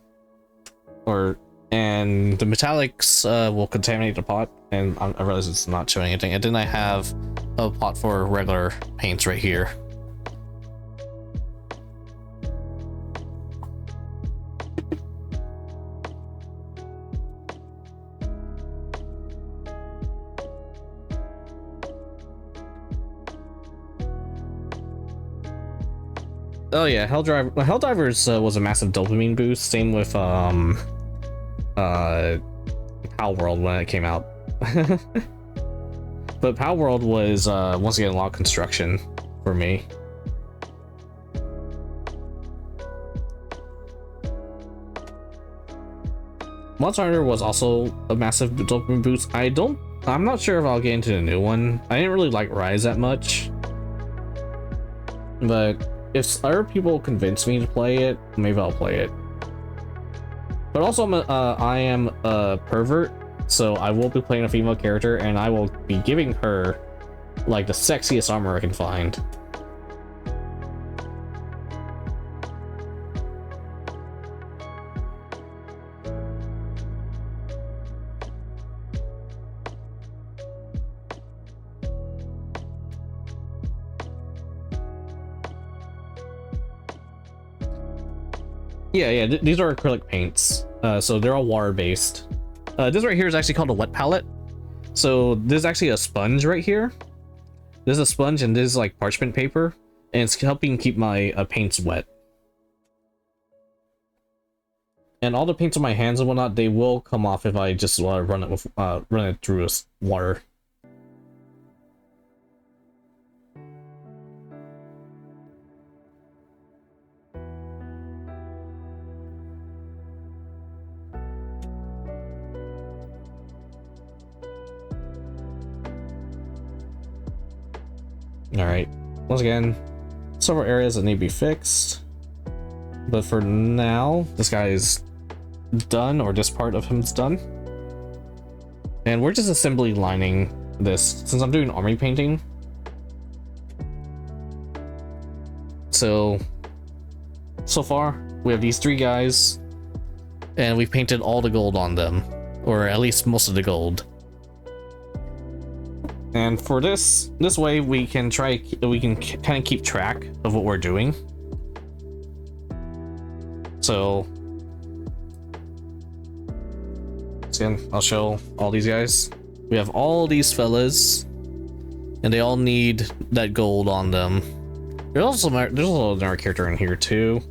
and the metallics will contaminate the pot, and I realize it's not showing anything. And then I have a pot for regular paints right here. Oh yeah, Helldivers was a massive dopamine boost. Same with Power World when it came out. But Power World was once again a lot of construction for me. Monster Hunter was also a massive dopamine boost. I'm not sure if I'll get into the new one. I didn't really like Rise that much, but if other people convince me to play it, maybe I'll play it. But also, I am a pervert, so I will be playing a female character, and I will be giving her like the sexiest armor I can find. Yeah, these are acrylic paints, so they're all water based. This right here is actually called a wet palette. So this is actually a sponge right here. This is a sponge, and this is like parchment paper, and it's helping keep my paints wet. And all the paints on my hands and whatnot, they will come off if I just run it through water. Alright, once again, several areas that need to be fixed. But for now, this guy is done, or this part of him is done. And we're just assembly lining this, since I'm doing army painting. So far, we have these three guys, and we've painted all the gold on them, or at least most of the gold. And for this way we can kind of keep track of what we're doing. So again, I'll show all these guys. We have all these fellas, and they all need that gold on them. There's also another character in here too,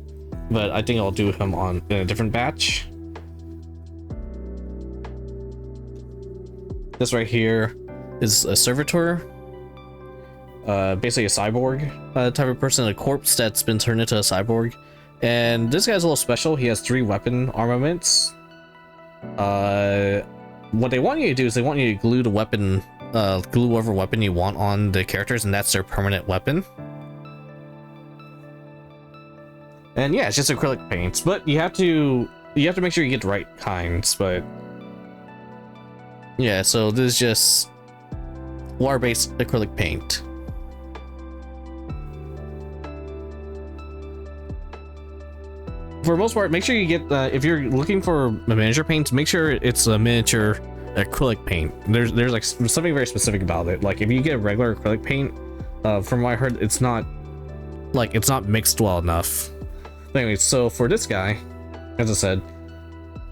but I think I'll do him in a different batch. This right here is a servitor, basically a cyborg type of person, a corpse that's been turned into a cyborg. And this guy's a little special. He has 3 weapon armaments. What they want you to do is they want you to glue the weapon, glue whatever weapon you want on the characters, and that's their permanent weapon. And yeah, it's just acrylic paints, but you have to make sure you get the right kinds. But yeah, so this is just water-based acrylic paint. For the most part, make sure you get if you're looking for miniature paints, make sure it's a miniature acrylic paint. There's like something very specific about it. Like if you get regular acrylic paint, from what I heard, it's not mixed well enough. But anyways, so for this guy, as I said,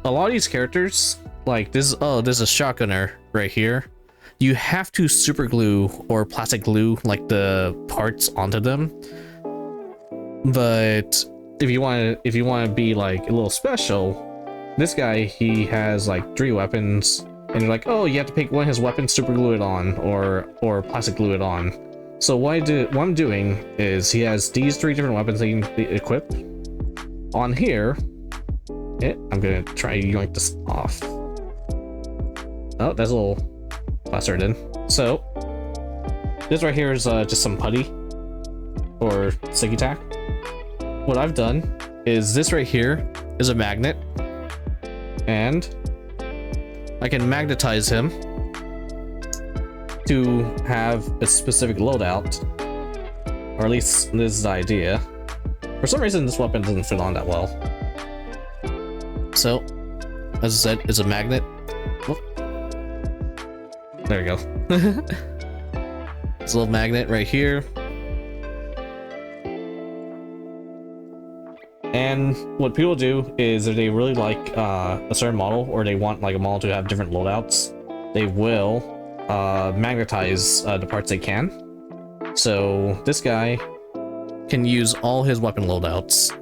a lot of these characters, like this is a shotgunner right here. You have to super glue or plastic glue like the parts onto them. But if you want to be like a little special, this guy, he has like 3 weapons, and you're like, oh, you have to pick one of his weapons, super glue it on, or plastic glue it on. So what I'm doing is he has these 3 different weapons that you can equip. On here, I'm gonna try to yoink this off. Oh, that's a little plastered in. So this right here is just some putty or sticky tack. What I've done is this right here is a magnet, and I can magnetize him to have a specific loadout. Or at least this is the idea. For some reason, this weapon doesn't fit on that well. So, as I said, it's a magnet. Whoop. There we go. It's a little magnet right here. And what people do is if they really like a certain model, or they want like a model to have different loadouts, they will magnetize the parts they can. So this guy can use all his weapon loadouts.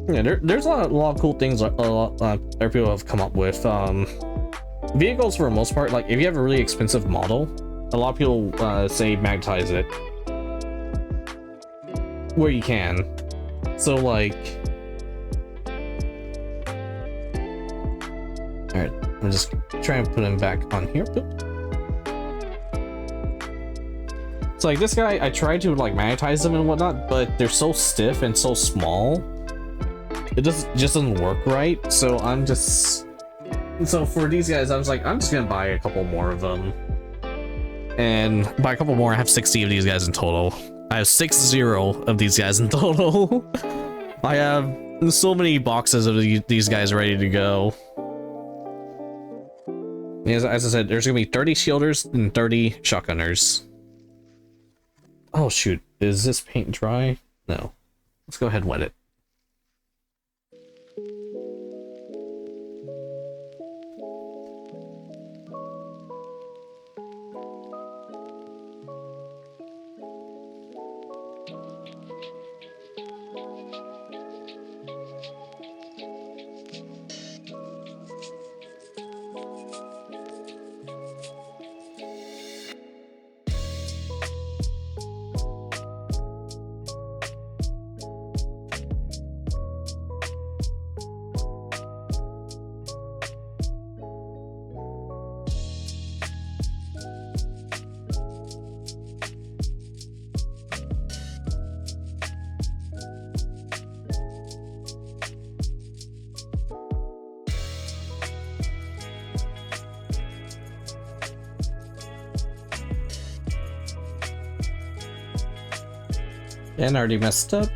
Yeah, there's a lot of cool things that people have come up with. Vehicles, for the most part, like if you have a really expensive model, a lot of people say magnetize it where you can. So like, all right, I'm just trying to put him back on here. So like this guy, I tried to like magnetize them and whatnot, but they're so stiff and so small, it just doesn't work right. So so for these guys, I was like, I'm just gonna buy a couple more of them. And by a couple more, I have 60 of these guys in total. I have 60 of these guys in total. I have so many boxes of these guys ready to go. As I said, there's gonna be 30 shielders and 30 shotgunners. Oh shoot, is this paint dry? No. Let's go ahead and wet it. And I already messed up.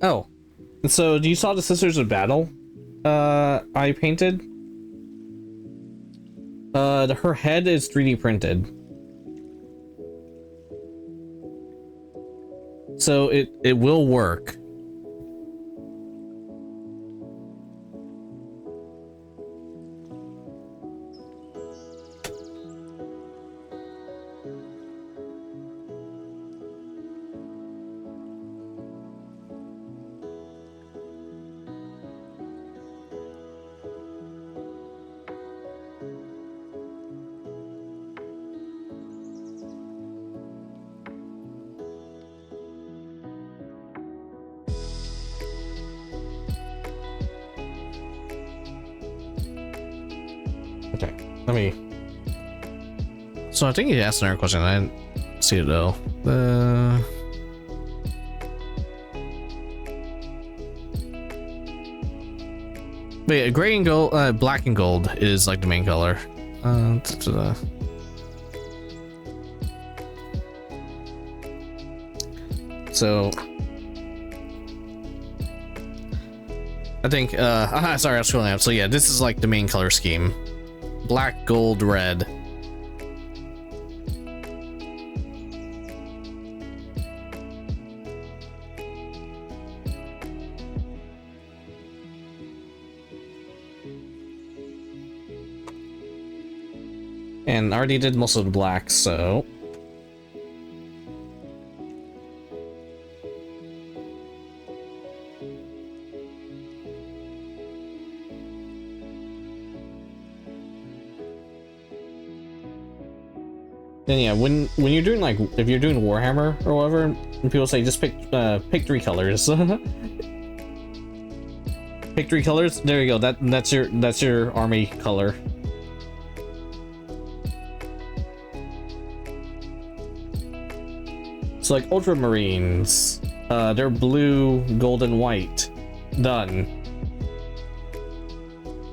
Oh, so do you saw the Sisters of Battle? I painted. Her head is 3D printed. So it will work. Okay, let me. So I think you asked another question. I didn't see it though. But yeah, gray and gold, black and gold is like the main color. So I think sorry, I was scrolling up. So yeah, this is like the main color scheme. Black, gold, red. And I already did most of the black, so then yeah, when you're doing like, if you're doing Warhammer or whatever, and people say just pick 3 colors. Pick 3 colors. There you go. That's your army color. So like Ultramarines, they're blue, gold, and white. Done.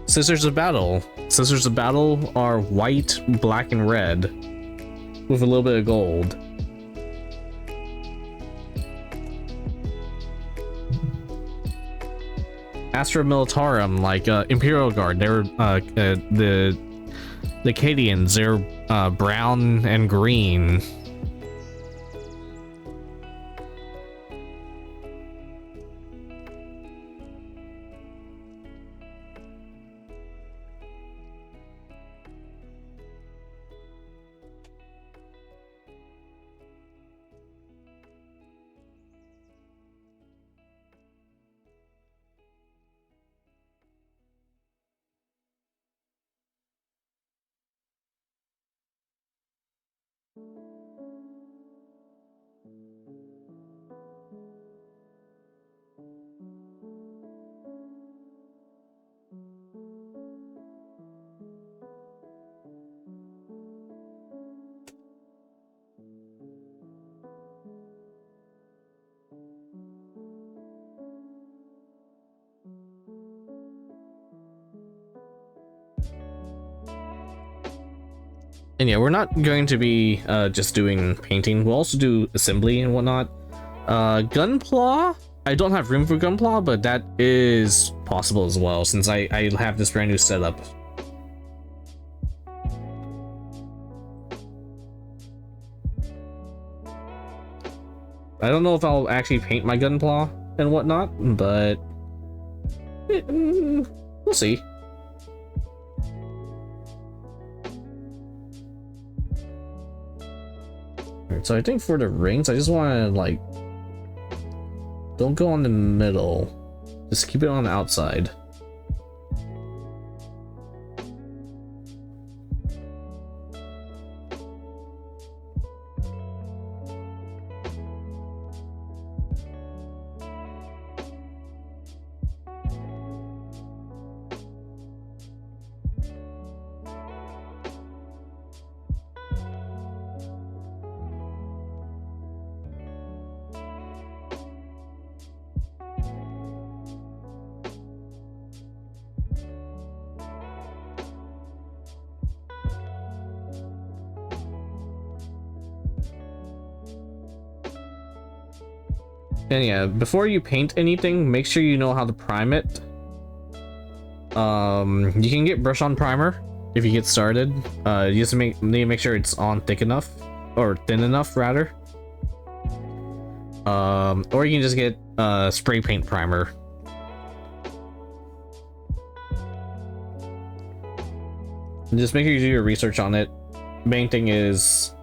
Sisters of Battle. Sisters of Battle are white, black, and red, with a little bit of gold. Astra Militarum, like Imperial Guard, they're the Acadians, they're brown and green. And yeah, we're not going to be just doing painting. We'll also do assembly and whatnot. Gunpla, I don't have room for Gunpla, but that is possible as well, since I have this brand new setup. I don't know if I'll actually paint my Gunpla and whatnot, but we'll see. So I think for the rings, I just want to like, don't go on the middle, just keep it on the outside. And yeah, before you paint anything, make sure you know how to prime it. You can get brush on primer if you get started. You just need to make sure it's on thick enough, or thin enough rather. Or you can just get spray paint primer. And just make sure you do your research on it. Main thing is,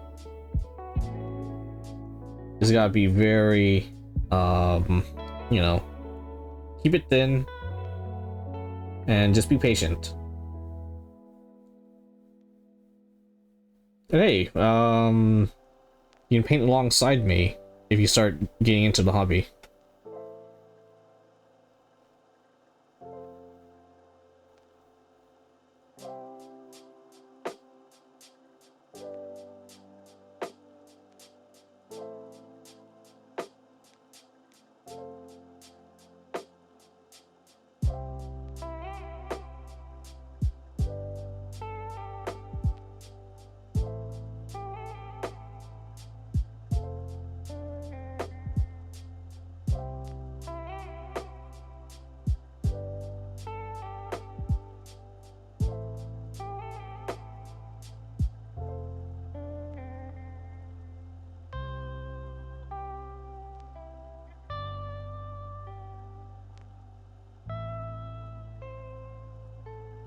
it's gotta be very you know, keep it thin and just be patient. And hey, you can paint alongside me if you start getting into the hobby.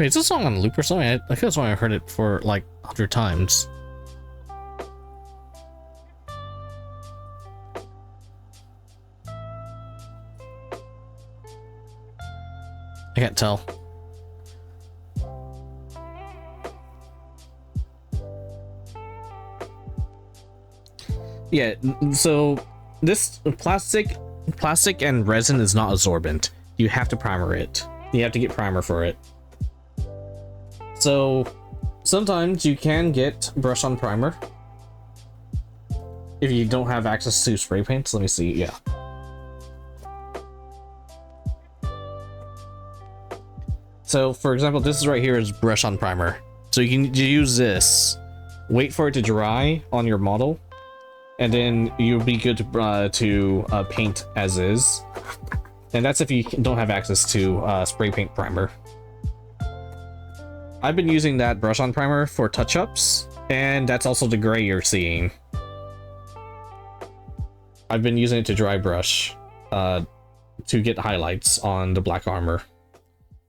Wait, is this song on loop or something? I could have sworn I heard it for like 100 times. I can't tell. Yeah, so this plastic and resin is not absorbent. You have to primer it. You have to get primer for it. So sometimes you can get brush on primer if you don't have access to spray paints. Let me see. Yeah. So for example, this is right here is brush on primer. So you can use this, wait for it to dry on your model, and then you'll be good to paint as is. And that's if you don't have access to spray paint primer. I've been using that brush on primer for touch-ups, and that's also the gray you're seeing. I've been using it to dry brush to get highlights on the black armor.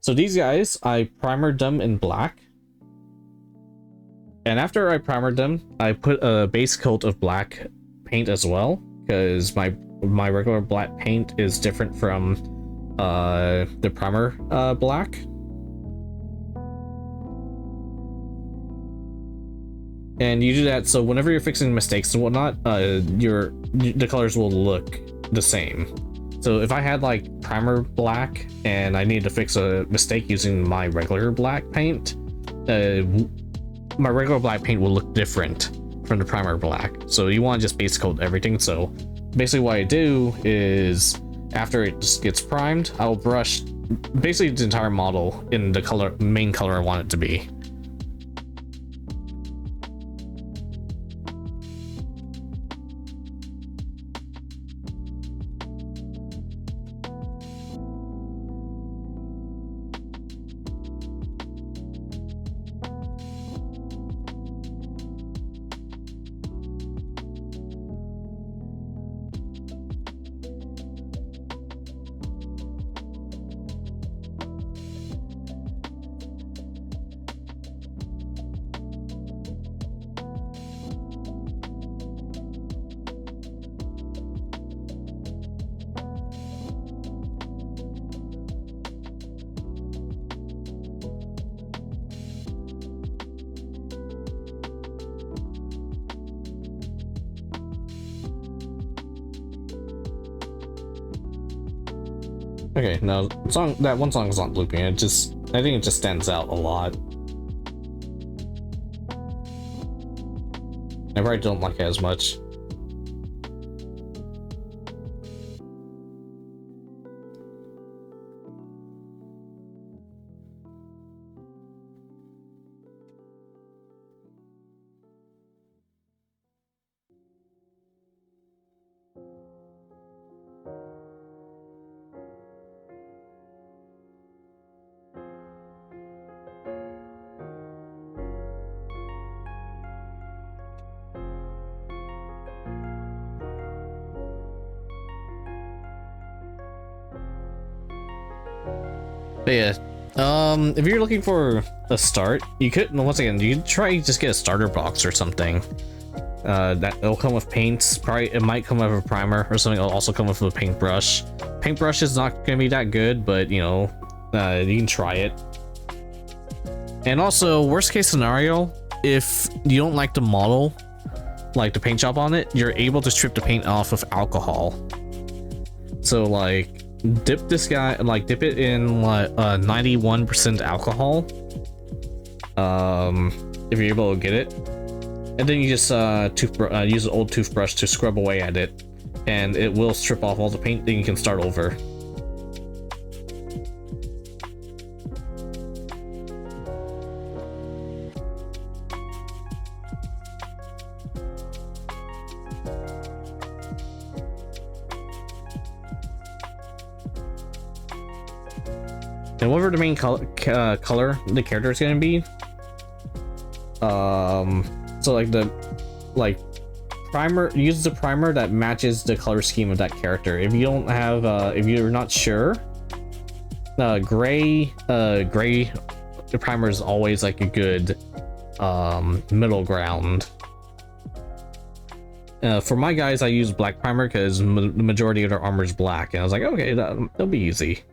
So these guys, I primered them in black. And after I primered them, I put a base coat of black paint as well, because my regular black paint is different from the primer black. And you do that so whenever you're fixing mistakes and whatnot, the colors will look the same. So if I had like primer black and I needed to fix a mistake using my regular black paint, my regular black paint will look different from the primer black. So you want to just base coat everything. So basically what I do is after it just gets primed, I'll brush basically the entire model in the main color I want it to be. Okay, now that one song is not looping. I think it just stands out a lot. I probably don't like it as much. But yeah, if you're looking for a start, you could, once again, you could try just get a starter box or something. It'll come with paints. Probably it might come with a primer or something. It'll also come with a paintbrush. Paintbrush is not gonna be that good, but you know, you can try it. And also, worst case scenario, if you don't like the model, like the paint job on it, you're able to strip the paint off with alcohol. So like, dip this guy, like dip it in like 91% alcohol, if you're able to get it, and then you just use an old toothbrush to scrub away at it, and it will strip off all the paint. Then you can start over. And whatever the main color the character is gonna be, so like primer, use the primer that matches the color scheme of that character. If you don't have, if you're not sure, gray the primer is always like a good middle ground. For my guys, I use black primer because the majority of their armor is black, and I was like, okay, that'll be easy.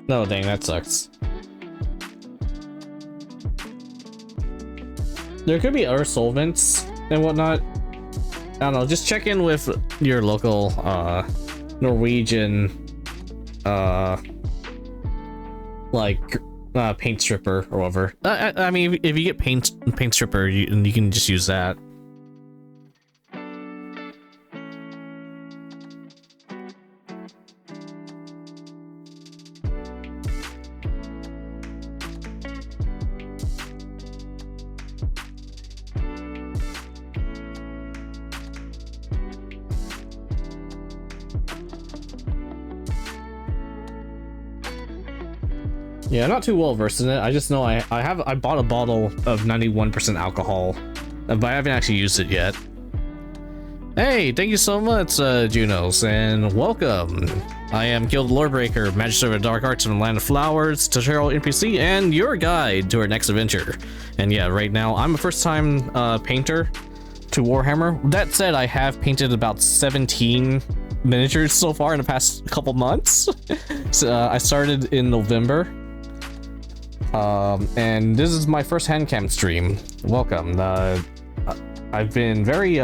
No, dang, that sucks. There could be other solvents and whatnot. I don't know, just check in with your local Norwegian paint stripper or whatever. I mean, if you get paint stripper, you can just use that. Yeah, not too well versed in it. I just know I bought a bottle of 91% alcohol, but I haven't actually used it yet. Hey, thank you so much, Junos, and welcome. I am Guild Lorebreaker, Magister of the Dark Arts from the Land of Flowers, tutorial NPC, and your guide to our next adventure. And yeah, right now I'm a first-time painter to Warhammer. That said, I have painted about 17 miniatures so far in the past couple months. So I started in November. And this is my first hand cam stream. Welcome. I've been very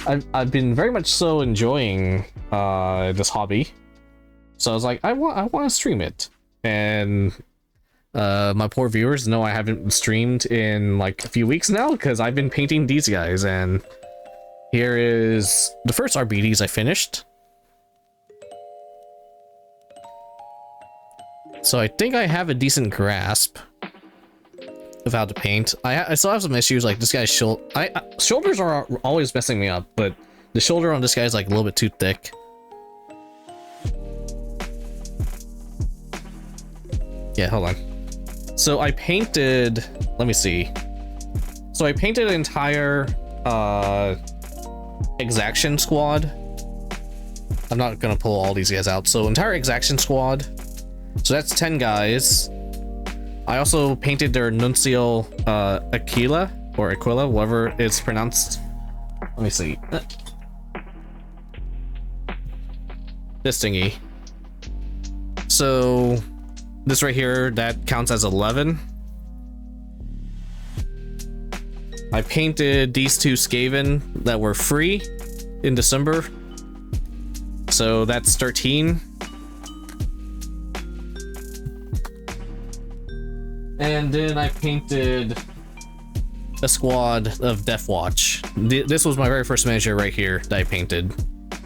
I've been very much so enjoying this hobby, so I was like, I want to stream it. And my poor viewers know I haven't streamed in like a few weeks now because I've been painting these guys. And here is the first Arbites I finished. So I think I have a decent grasp of how to paint. I still have some issues, like this guy's shoulders are always messing me up, but the shoulder on this guy is like a little bit too thick. Yeah, hold on. So I painted, let me see. So I painted an entire exaction squad. I'm not gonna pull all these guys out. So entire exaction squad. So that's 10 guys. I also painted their Nuncio Aquila, whatever it's pronounced. Let me see. This thingy. So this right here, that counts as 11. I painted these two Skaven that were free in December. So that's 13. And then I painted a squad of Death Watch. This was my very first miniature right here that I painted.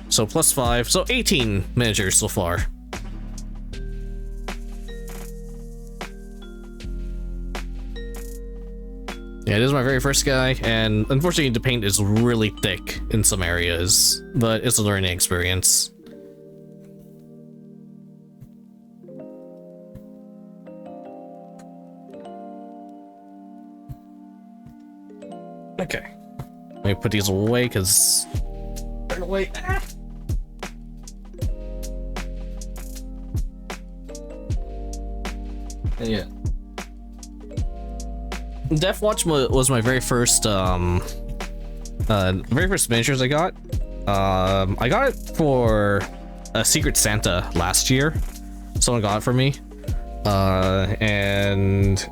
So plus 5, so 18 miniatures so far. Yeah, this is my very first guy, and unfortunately the paint is really thick in some areas, but it's a learning experience. Okay, let me put these away because turn away. Ah. And yeah, Death Watch was my very first miniatures I got. I got it for a Secret Santa last year. Someone got it for me, and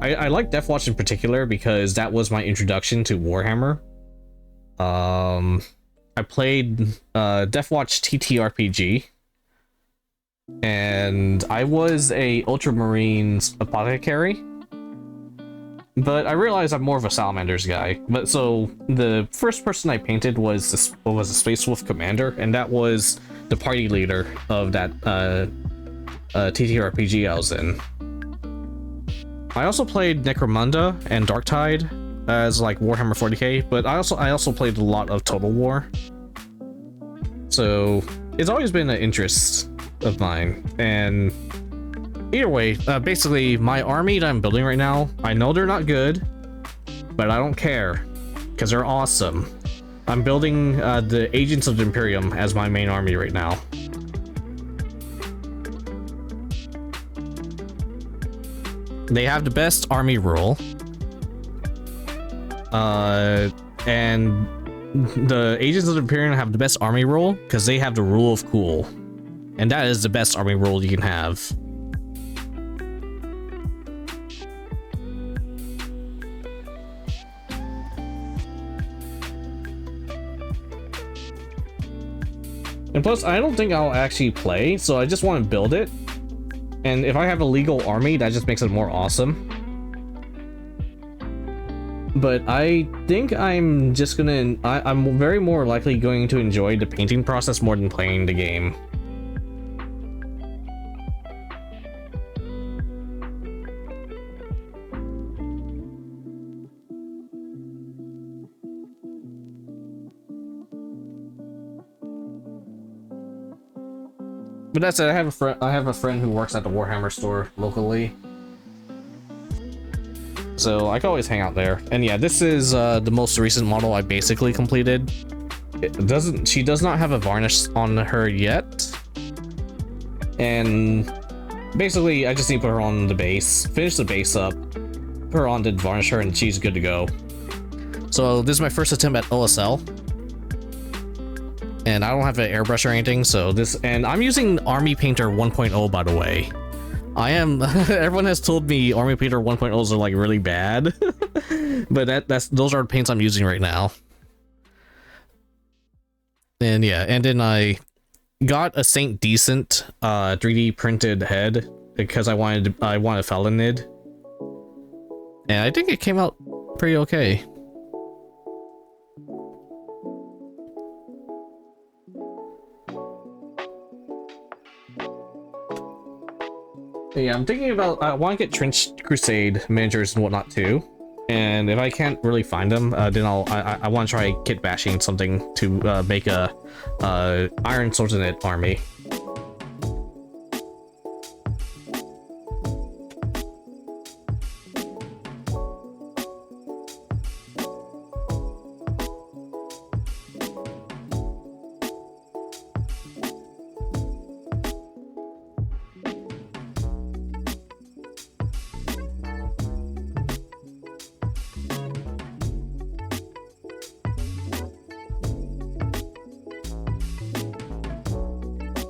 I like Death Watch in particular because that was my introduction to Warhammer. I played Deathwatch TTRPG, and I was a Ultramarines apothecary. But I realized I'm more of a Salamanders guy. But so the first person I painted was a Space Wolf Commander, and that was the party leader of that TTRPG I was in. I also played Necromunda and Darktide as like Warhammer 40k, but I also played a lot of Total War. So it's always been an interest of mine, and either way, basically my army that I'm building right now, I know they're not good, but I don't care because they're awesome. I'm building the Agents of the Imperium as my main army right now. They have the best army rule, and the Agents of the Imperium have the best army rule because they have the rule of cool, and that is the best army rule you can have. And plus, I don't think I'll actually play, so I just want to build it. And if I have a legal army, that just makes it more awesome. But I think I'm just gonna... I'm very more likely going to enjoy the painting process more than playing the game. But that's it. I have a friend who works at the Warhammer store locally, so I can always hang out there. And yeah, this is the most recent model I basically completed. She does not have a varnish on her yet, and basically I just need to put her on the base, finish the base up, put her on to varnish her, and she's good to go. So this is my first attempt at OSL. And I don't have an airbrush or anything, so this, and I'm using Army Painter 1.0, by the way. I am, everyone has told me Army Painter 1.0s are like really bad, but those are the paints I'm using right now. And yeah, and then I got a Saint Decent 3D printed head because I wanted a Felonid, and I think it came out pretty okay. Yeah, I'm thinking about, I want to get Trench Crusade miniatures and whatnot too. And if I can't really find them, then I want to try kit bashing something to make a Iron Swords in It army.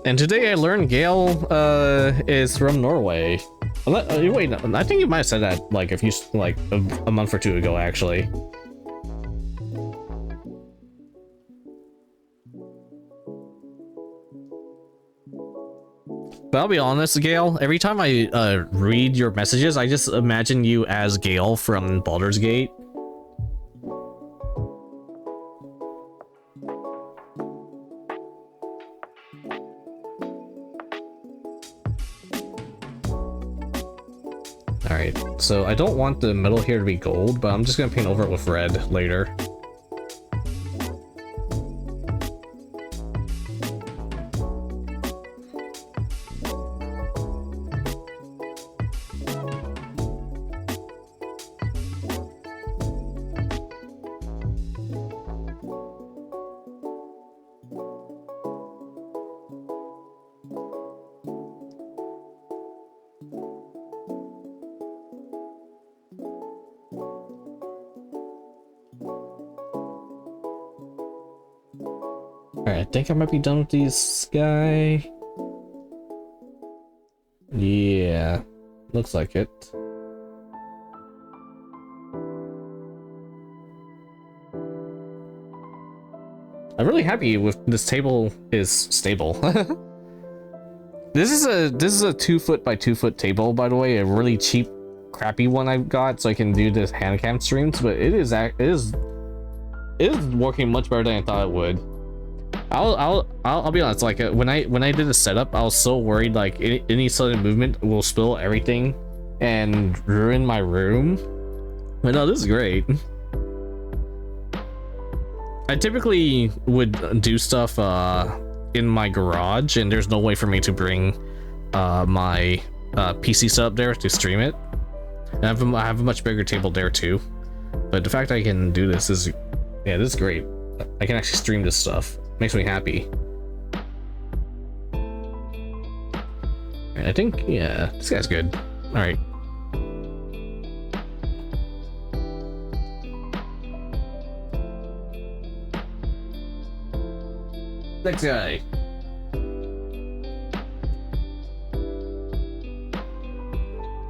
And today I learned Gale is from Norway. Wait, I think you might have said that like a month or two ago, actually. But I'll be honest, Gale, every time I read your messages, I just imagine you as Gale from Baldur's Gate. Alright, so I don't want the metal here to be gold, but I'm just gonna paint over it with red later. Alright, I think I might be done with these guy. Yeah, looks like it. I'm really happy with this table is stable. This is a 2-foot by 2-foot table, by the way, a really cheap, crappy one I got so I can do this hand cam streams, but it is working much better than I thought it would. I'll be honest, like when I did the setup, I was so worried like any sudden movement will spill everything and ruin my room. But no, this is great. I typically would do stuff in my garage, and there's no way for me to bring my PC setup there to stream it. And I have a much bigger table there too. But the fact I can do this is, yeah, this is great. I can actually stream this stuff. Makes me happy. I think, yeah, this guy's good. All right. Next guy.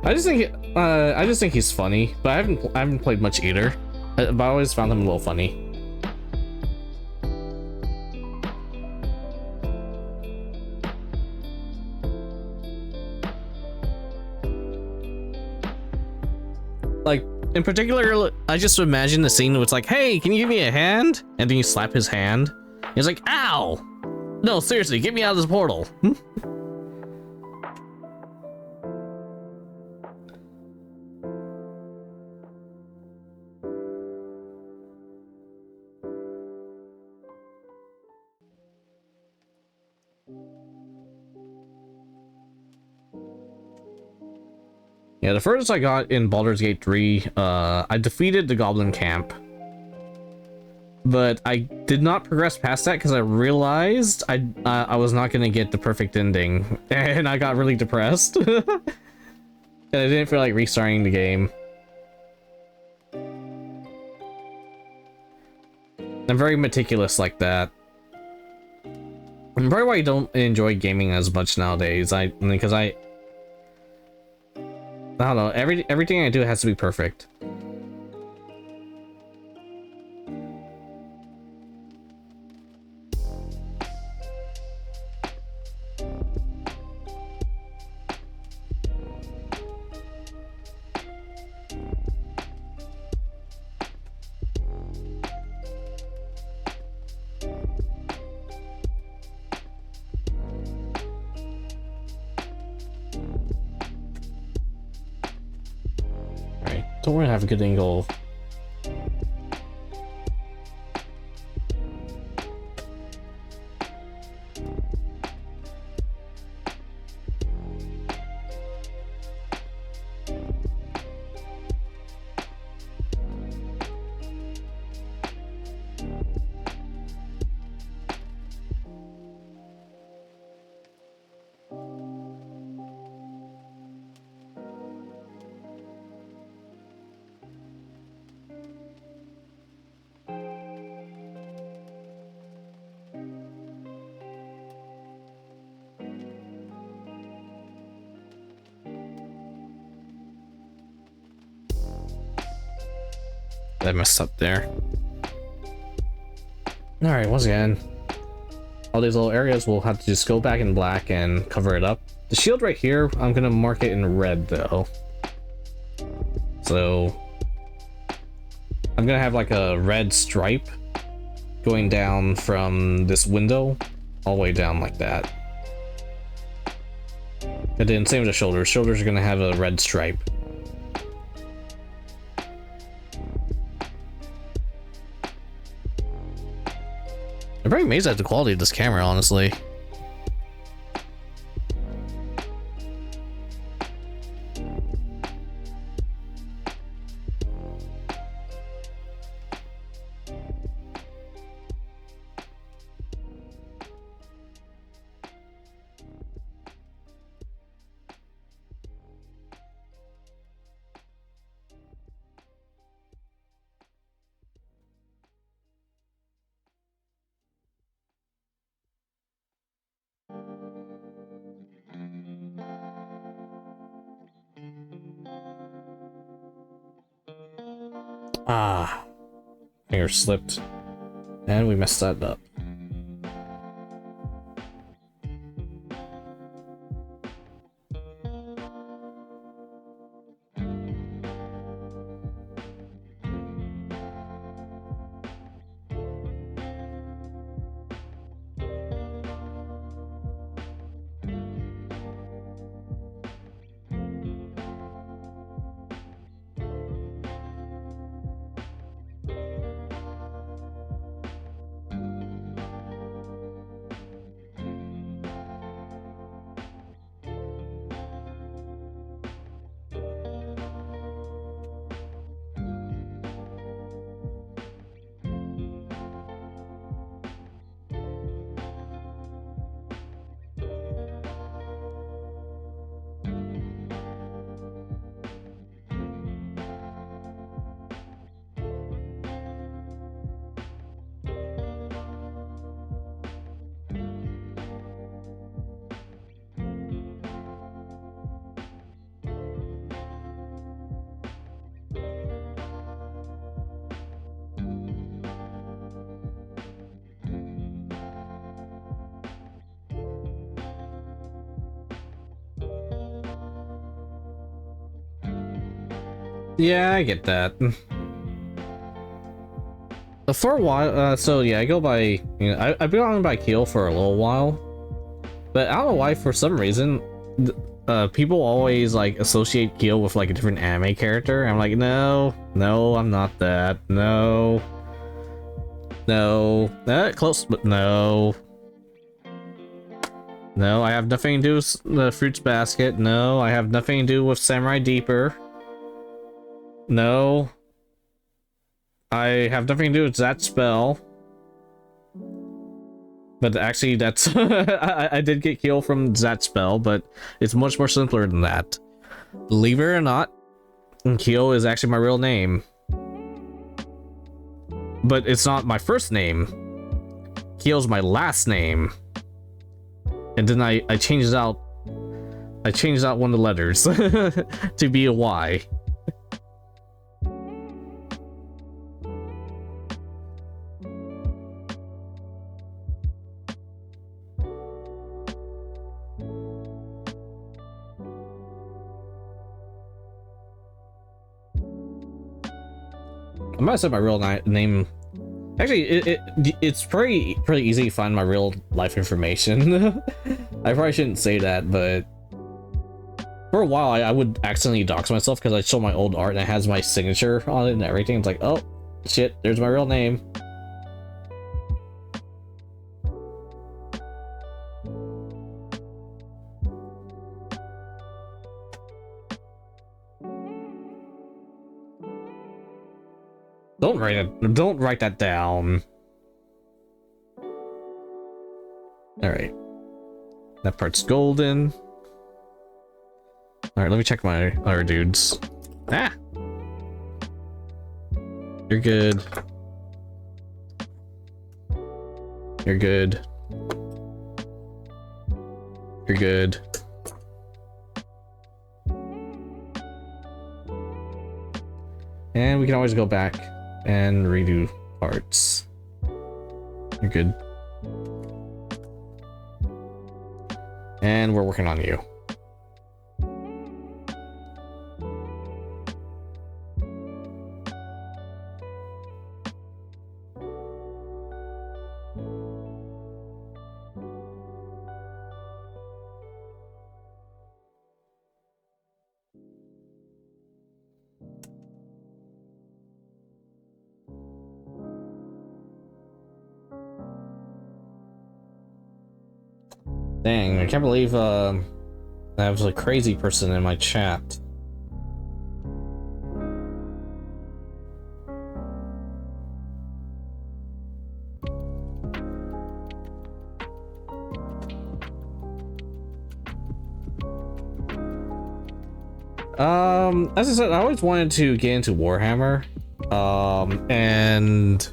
I just think he's funny, but I haven't played much either. But I always found him a little funny. Like, in particular, I just imagine the scene where it's like, hey, can you give me a hand? And then you slap his hand. He's like, ow! No, seriously, get me out of this portal. Yeah, the furthest I got in Baldur's Gate 3, I defeated the Goblin Camp. But I did not progress past that because I realized I was not going to get the perfect ending. And I got really depressed. And I didn't feel like restarting the game. I'm very meticulous like that. And probably why I don't enjoy gaming as much nowadays. Because I don't know, everything I do has to be perfect. Don't worry, I have a good angle. I messed up there. Alright, once again, all these little areas we'll have to just go back in black and cover it up. The shield right here, I'm gonna mark it in red though. So I'm gonna have like a red stripe going down from this window all the way down like that. And then same with the shoulders. Shoulders are gonna have a red stripe. I'm very amazed at the quality of this camera, honestly. Ah, finger slipped, and we messed that up. Yeah, I get that. For a while, so yeah, I go by, you know, I've been going by Keel for a little while, but I don't know why, for some reason, people always like associate Keel with like a different anime character. I'm like, no, I'm not that. No, close, but no. No, I have nothing to do with the Fruits Basket. No, I have nothing to do with Samurai Deeper. No. I have nothing to do with that spell. But actually, that's... I did get Keel from that spell, but it's much more simpler than that. Believe it or not, Keel is actually my real name. But it's not my first name. Keel's my last name. And then I changed out one of the letters to be a Y. I might have said my real name. Actually, it's pretty easy to find my real life information. I probably shouldn't say that, but for a while I would accidentally dox myself because I show my old art and it has my signature on it and everything. It's like, oh shit, there's my real name. Don't write that down. Alright. That part's golden. Alright, let me check my other dudes. Ah! You're good. You're good. You're good. And we can always go back and redo parts. You're good. And we're working on you. Dang, I can't believe I was a crazy person in my chat. As I said, I always wanted to get into Warhammer. And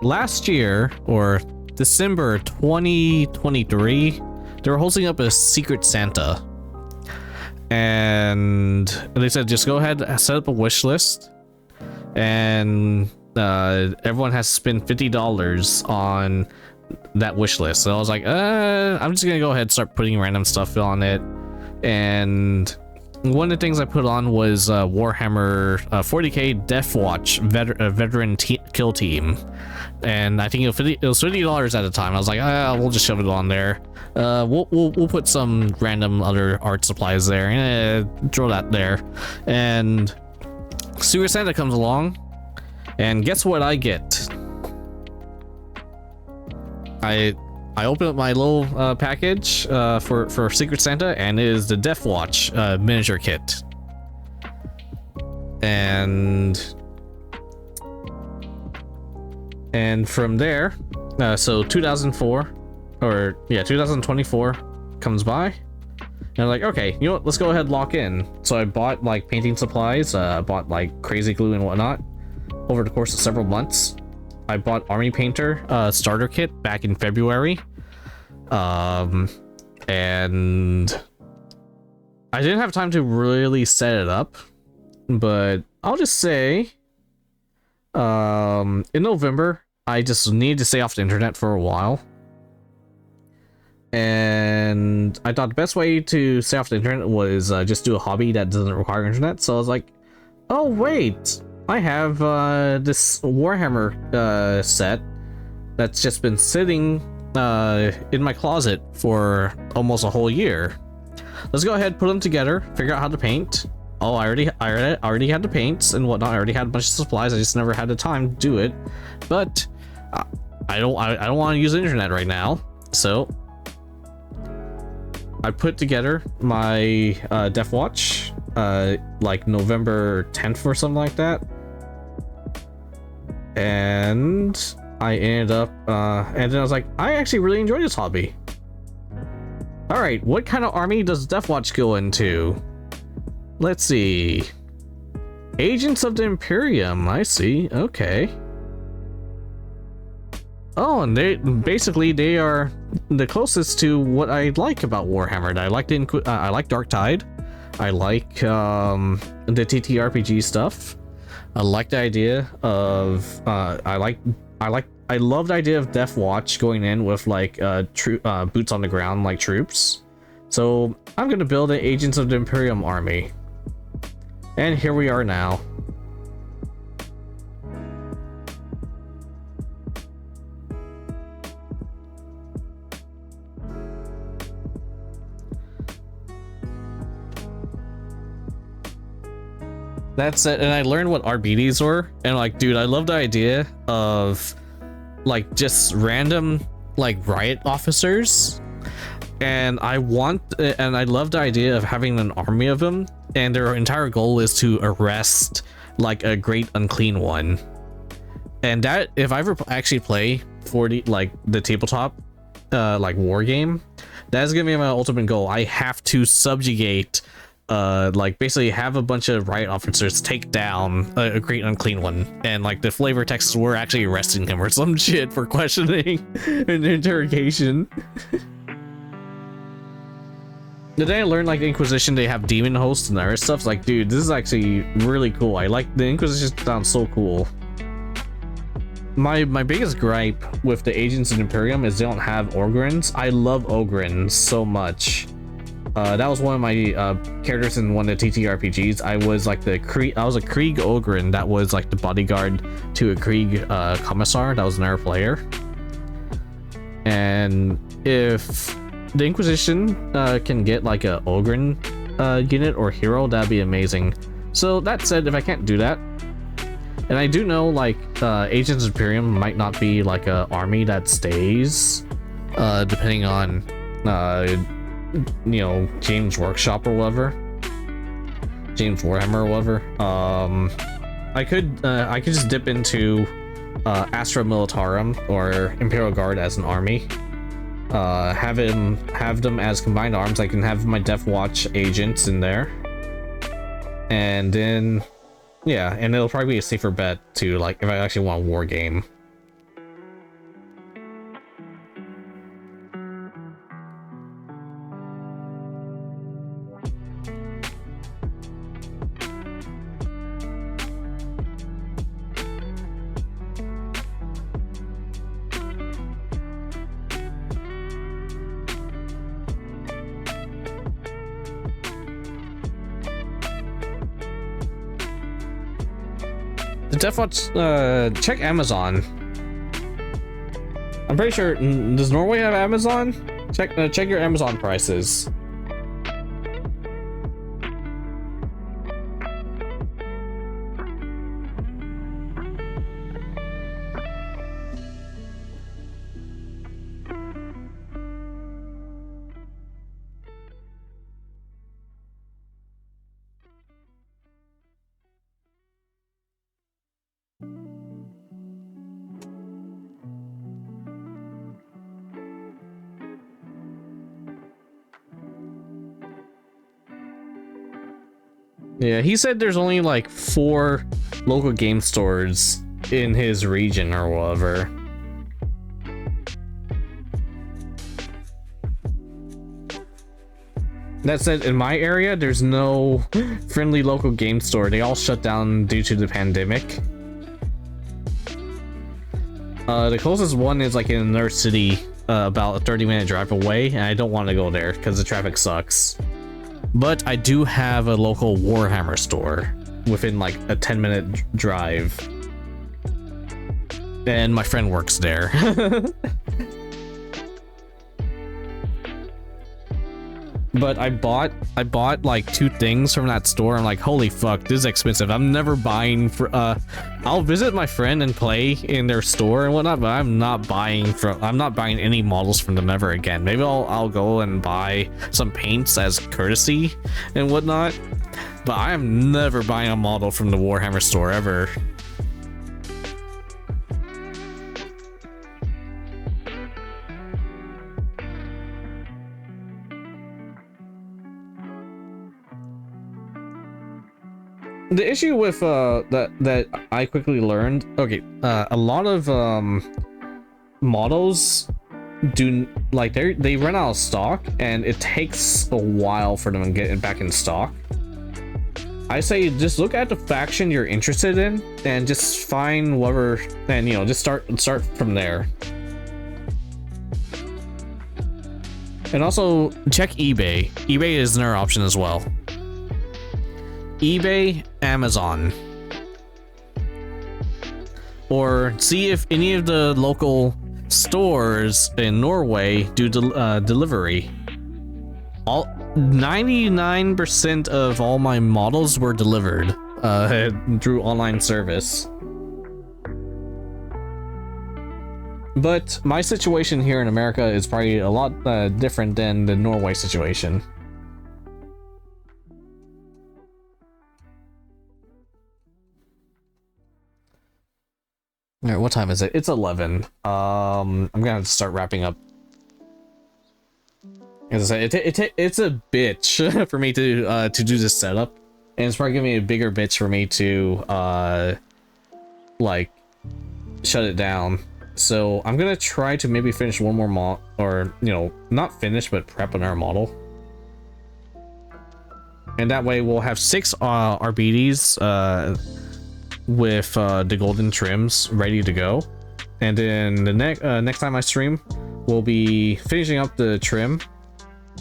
last year, or December 2023, they were hosting up a Secret Santa. And they said, just go ahead and set up a wish list. And everyone has to spend $50 on that wish list. So I was like, I'm just gonna go ahead and start putting random stuff on it. And one of the things I put on was Warhammer 40k Death Watch veteran kill team, and I think it was $50 at the time. I was like, we'll just shove it on there. We'll put some random other art supplies there, throw that there. And Secret Santa comes along, and guess what I get? I open up my little package for Secret Santa, and it is the Death Watch miniature kit. And from there, so 2024 comes by, and I'm like, okay, you know what? Let's go ahead and lock in. So I bought like painting supplies, bought like crazy glue and whatnot over the course of several months. I bought Army Painter starter kit back in February, and I didn't have time to really set it up, but I'll just say in November I just needed to stay off the internet for a while, and I thought the best way to stay off the internet was just do a hobby that doesn't require internet. So I was like, Oh wait, I have this Warhammer set that's just been sitting in my closet for almost a whole year. Let's go ahead, put them together, figure out how to paint. Oh, I already had the paints and whatnot. I already had a bunch of supplies. I just never had the time to do it. But I don't want to use the internet right now. So I put together my Death Watch like November 10th or something like that. And I ended up and then I was like, I actually really enjoy this hobby. All right, what kind of army does Death Watch go into? Let's see. Agents of the Imperium, I see. Okay. Oh, and they are the closest to what I like about Warhammer. I like Dark Tide. I like the TTRPG stuff. I like the idea of I love the idea of Death Watch going in with like boots on the ground like troops. So I'm gonna build an Agents of the Imperium army. And here we are now. That's it. And I learned what Arbites were, and like, dude, I love the idea of like just random like riot officers, and I love the idea of having an army of them, and their entire goal is to arrest like a great unclean one. And that, if I ever actually play 40 like the tabletop like war game, that's gonna be my ultimate goal. I have to subjugate like basically have a bunch of riot officers take down a great unclean one, and like the flavor texts were actually arresting him or some shit for questioning and interrogation. The day I learned like the Inquisition, they have demon hosts and other stuff. Like, dude, this is actually really cool. I like the Inquisition, sounds so cool. My biggest gripe with the Agents of Imperium is they don't have Ogrins. I love Ogrins so much. That was one of my characters in one of the TTRPGs. I was like I was a Krieg Ogrin that was like the bodyguard to a Krieg Commissar that was another player. And if the Inquisition can get like a Ogrin unit or hero, that'd be amazing. So that said, if I can't do that, and I do know like Agents of Imperium might not be like a army that stays, depending on you know, James Workshop or whatever, James Warhammer or whatever. I could just dip into Astra Militarum or Imperial Guard as an army. Have them as combined arms. I can have my Death Watch agents in there, and then yeah, and it'll probably be a safer bet to like if I actually want a war game. The Death Watch, check Amazon. I'm pretty sure, does Norway have Amazon? Check your Amazon prices. Yeah, he said there's only like 4 local game stores in his region or whatever. That said, in my area, there's no friendly local game store. They all shut down due to the pandemic. The closest one is like in another city, about a 30-minute drive away, and I don't want to go there because the traffic sucks. But I do have a local Warhammer store. within like a 10-minute drive. And my friend works there. But I bought like 2 things from that store. I'm like, holy fuck, this is expensive. I'm never buying for I'll visit my friend and play in their store and whatnot, but I'm not buying any models from them ever again. Maybe I'll go and buy some paints as courtesy and whatnot, but I am never buying a model from the Warhammer store ever. The issue with that I quickly learned, okay, a lot of models do like they run out of stock, and it takes a while for them to get it back in stock. I say just look at the faction you're interested in and just find whatever, and you know, just start from there. And also check eBay. eBay is another option as well. eBay, Amazon, or see if any of the local stores in Norway do delivery. All 99% of all my models were delivered through online service. But my situation here in America is probably a lot different than the Norway situation. Alright, what time is it? It's 11. I'm gonna have to start wrapping up. As I say, it's a bitch for me to do this setup, and it's probably gonna be a bigger bitch for me to like shut it down. So I'm gonna try to maybe finish one more mod, or you know, not finish but prep another model, and that way we'll have 6 Arbites with the golden trims ready to go. And then the next time I stream, we'll be finishing up the trim,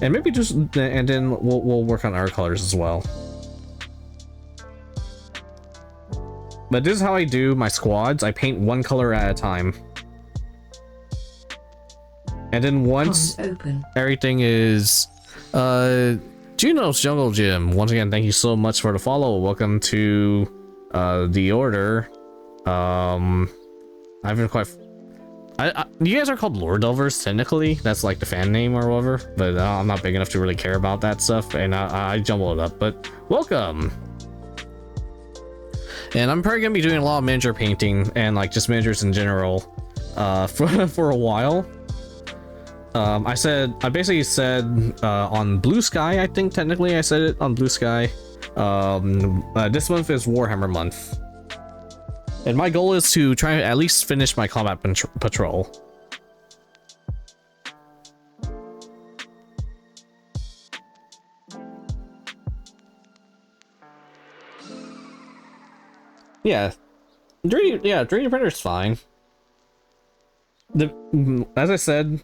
and maybe just, and then we'll work on our colors as well. But this is how I do my squads. I paint one color at a time, and then once everything is Juno's Jungle Gym, once again, thank you so much for the follow. Welcome to the order. I haven't quite. You guys are called Lore Delvers technically. That's like the fan name or whatever. But I'm not big enough to really care about that stuff, and I jumble it up. But welcome. And I'm probably gonna be doing a lot of miniature painting and like just miniatures in general, for a while. I basically said on Blue Sky. I think technically I said it on Blue Sky. This month is Warhammer month, and my goal is to try to at least finish my combat patrol. Yeah, 3D printer's fine. As I said,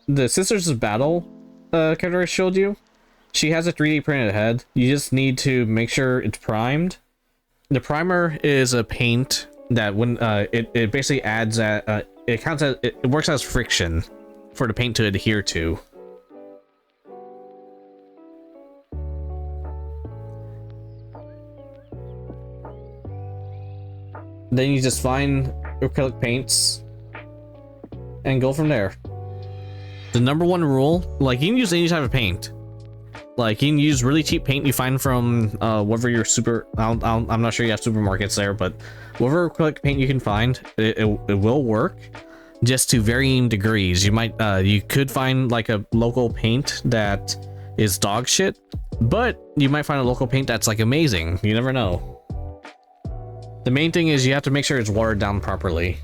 the Sisters of Battle character I showed you, she has a 3D printed head. You just need to make sure it's primed. The primer is a paint that when it basically adds it counts as it works as friction for the paint to adhere to. Then you just find acrylic paints and go from there. The #1 rule, like, you can use any type of paint. Like, you can use really cheap paint you find from whatever your I'm not sure you have supermarkets there, but whatever acrylic paint you can find, it will work, just to varying degrees. You could find like a local paint that is dog shit, but you might find a local paint that's like amazing. You never know. The main thing is you have to make sure it's watered down properly.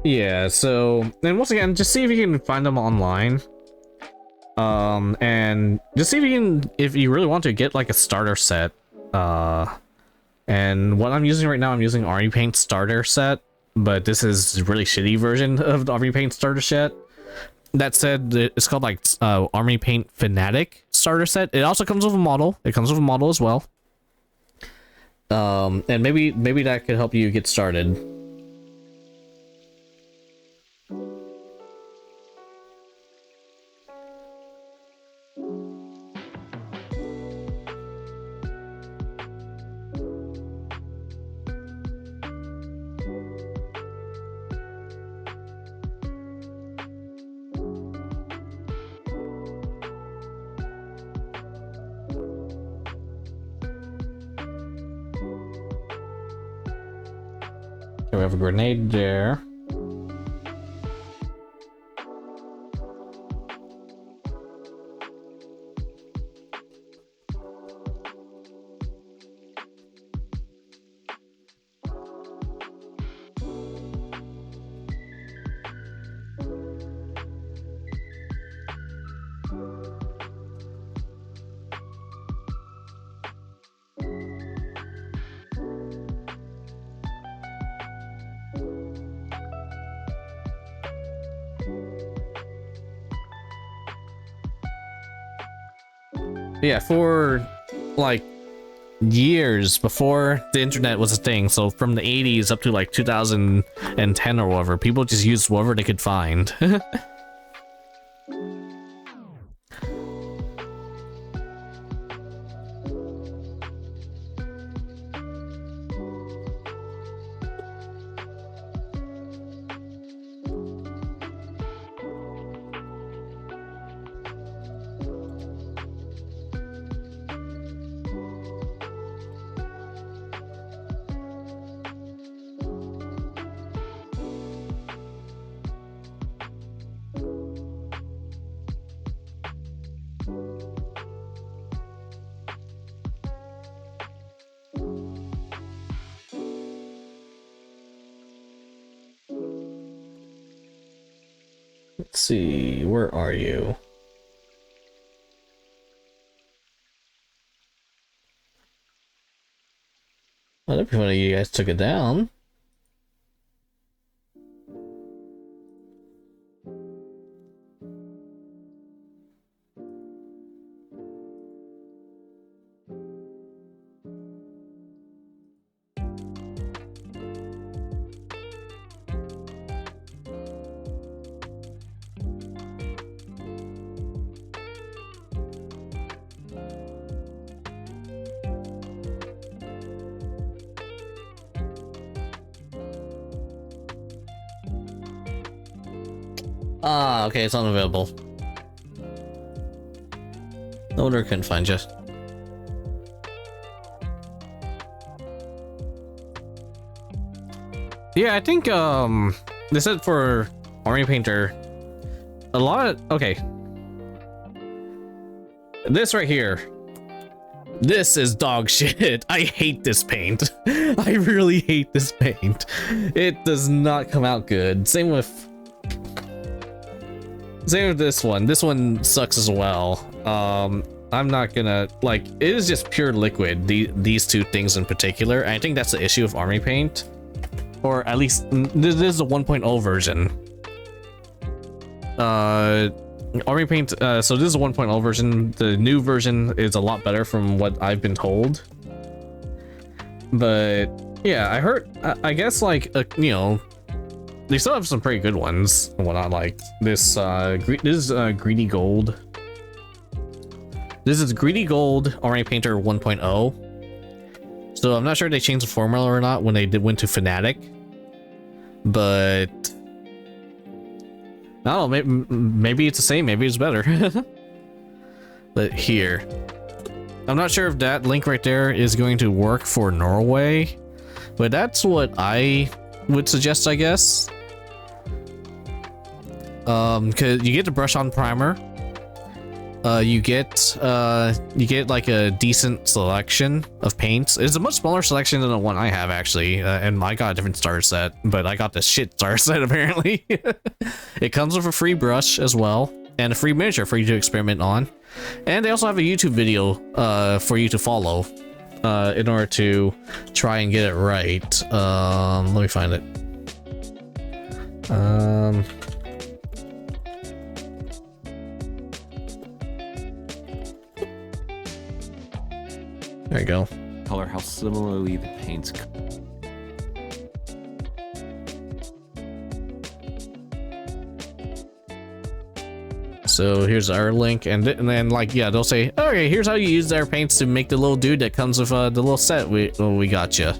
Yeah, so, and once again, just see if you can find them online. And just see if you can, if you really want to, get like a starter set. And what I'm using right now, I'm using Army Paint starter set, but this is a really shitty version of the Army Paint starter set. That said, it's called like Army Paint Fanatic starter set. It also comes with a model. It comes with a model as well. And maybe that could help you get started. Okay, we have a grenade there. Yeah, for like years before the internet was a thing, so from the 80s up to like 2010 or whatever, people just used whatever they could find. Let's see, where are you? Well, every one of you guys took it down. Ah, okay, it's unavailable. No wonder I couldn't find you. Yeah, I think they said for Army Painter a lot of, okay. This right here. This is dog shit. I hate this paint. I really hate this paint. It does not come out good. Same with this one. This one sucks as well. I'm not gonna, like, it is just pure liquid, these two things in particular. I think that's the issue of Army Paint. Or at least, this is a 1.0 version. Army Paint, so this is a 1.0 version. The new version is a lot better from what I've been told. But, yeah, I heard, I guess, like, you know, they still have some pretty good ones and whatnot, like this, this is Greedy Gold. This is Greedy Gold Army Painter 1.0. So I'm not sure if they changed the formula or not when they went to Fanatic. But I don't know, maybe it's the same, maybe it's better. But here. I'm not sure if that link right there is going to work for Norway. But that's what I would suggest, I guess. Cause you get the brush on primer, you get like a decent selection of paints. It's a much smaller selection than the one I have actually, and I got a different starter set, but I got the shit starter set apparently. It comes with a free brush as well, and a free miniature for you to experiment on, and they also have a YouTube video for you to follow in order to try and get it right. Let me find it. There you go. Color how similarly the paints. So here's our link, and then like, yeah, they'll say, okay, here's how you use our paints to make the little dude that comes with the little set we got you.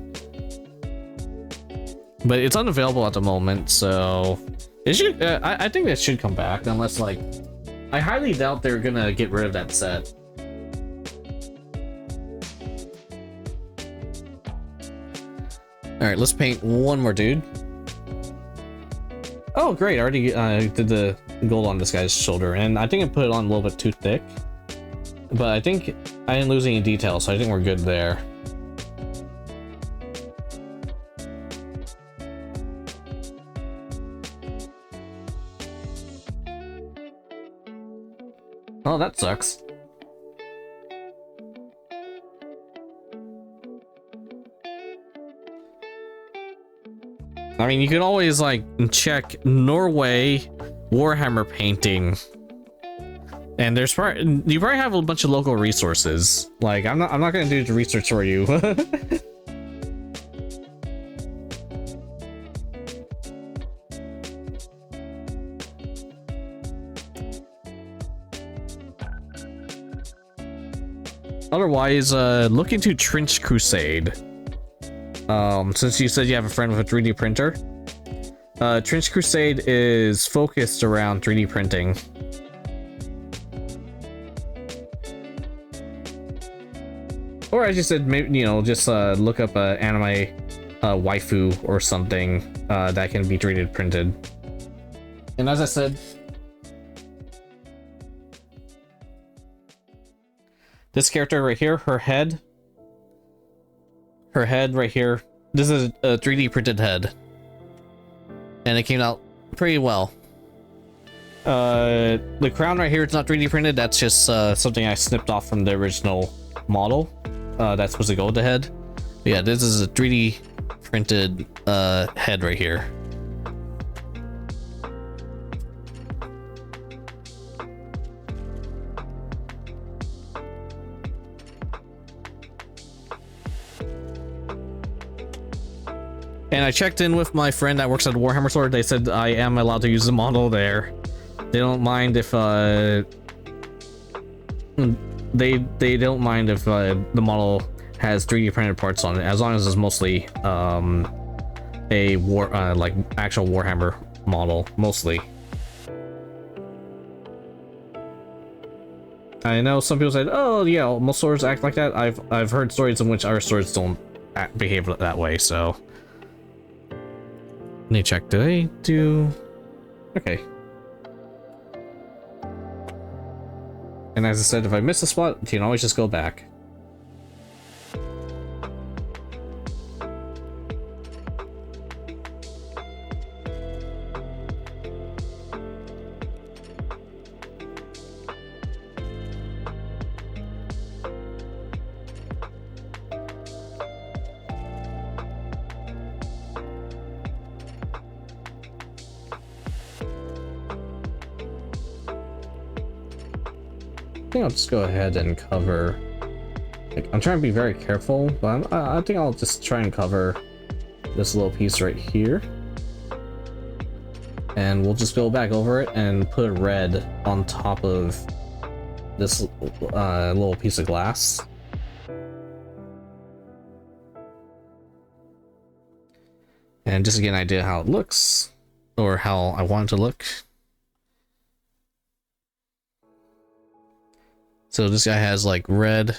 But it's unavailable at the moment, so it should. I think that should come back, unless like, I highly doubt they're gonna get rid of that set. All right, let's paint one more dude. Oh, great! I already did the gold on this guy's shoulder, and I think I put it on a little bit too thick. But I think I didn't lose any details, so I think we're good there. Oh, that sucks. I mean, you can always like check Norway Warhammer painting, and you probably have a bunch of local resources. Like, I'm not gonna do the research for you. Otherwise, look into Trench Crusade. Since you said you have a friend with a 3D printer, Trench Crusade is focused around 3D printing. Or as you said, maybe, you know, just look up a anime waifu or something that can be 3D printed. And as I said, this character right here, her head right here, this is a 3D printed head, and it came out pretty well. The crown right here, it's not 3D printed, that's just something I snipped off from the original model. That's supposed to go with the head. But yeah, this is a 3D printed head right here. And I checked in with my friend that works at the Warhammer store. They said I am allowed to use the model there. They don't mind if they don't mind if the model has 3D printed parts on it, as long as it's mostly a like actual Warhammer model, mostly. I know some people said, "Oh yeah, most stores act like that." I've heard stories in which our stores don't behave that way, so. Let me check. Do they do? Okay. And as I said, if I miss a spot, you can always just go back. I think I'll just go ahead and cover. Like, I'm trying to be very careful, but I think I'll just try and cover this little piece right here, and we'll just go back over it and put red on top of this little piece of glass. And just to get an idea how it looks, or how I want it to look. So this guy has like red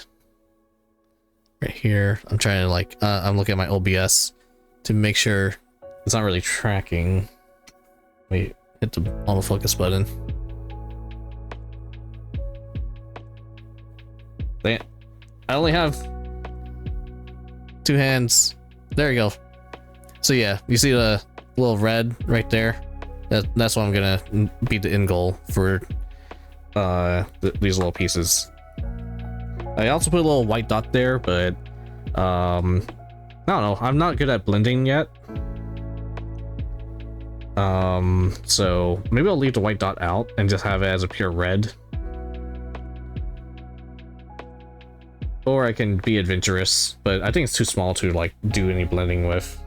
right here. I'm trying to like, I'm looking at my OBS to make sure it's not really tracking. Wait, hit the autofocus button. Damn. I only have 2 hands. There you go. So yeah, you see the little red right there? That's what I'm gonna be the end goal for these little pieces. I also put a little white dot there, but I don't know. I'm not good at blending yet. So maybe I'll leave the white dot out and just have it as a pure red. Or I can be adventurous, but I think it's too small to like do any blending with.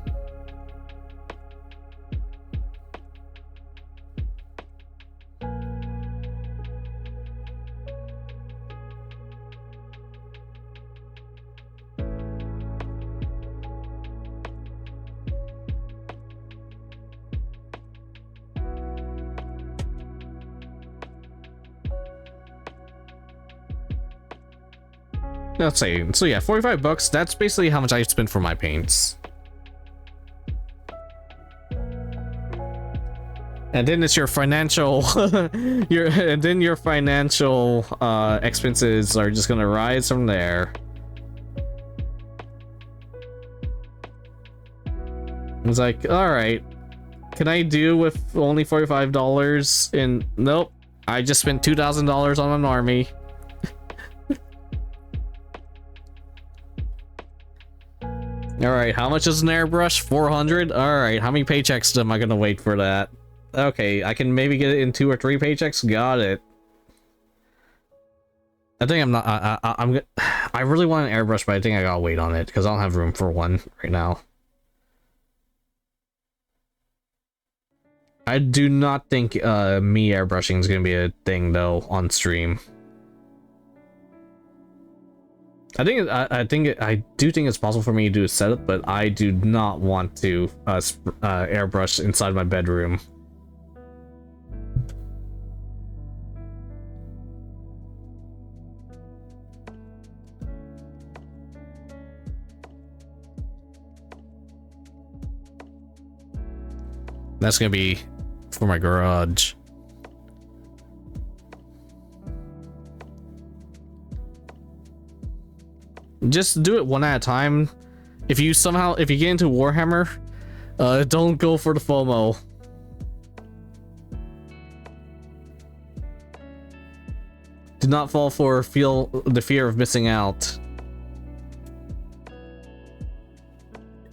Let's say, so yeah, 45 bucks. That's basically how much I spent for my paints. And then it's your financial, your financial expenses are just gonna rise from there. It's like, all right, can I do with only $45? And nope, I just spent $2,000 on an army. All right, how much is an airbrush? 400. All right, how many paychecks am I gonna wait for that? Okay, I can maybe get it in 2 or 3 paychecks. Got it. I think I'm not. I really want an airbrush, but I think I gotta wait on it because I don't have room for one right now. I do not think me airbrushing is gonna be a thing though on stream. I do think it's possible for me to do a setup, but I do not want to airbrush inside my bedroom. That's gonna be for my garage. Just do it one at a time. If you get into Warhammer, don't go for the FOMO. Do not fall for the fear of missing out.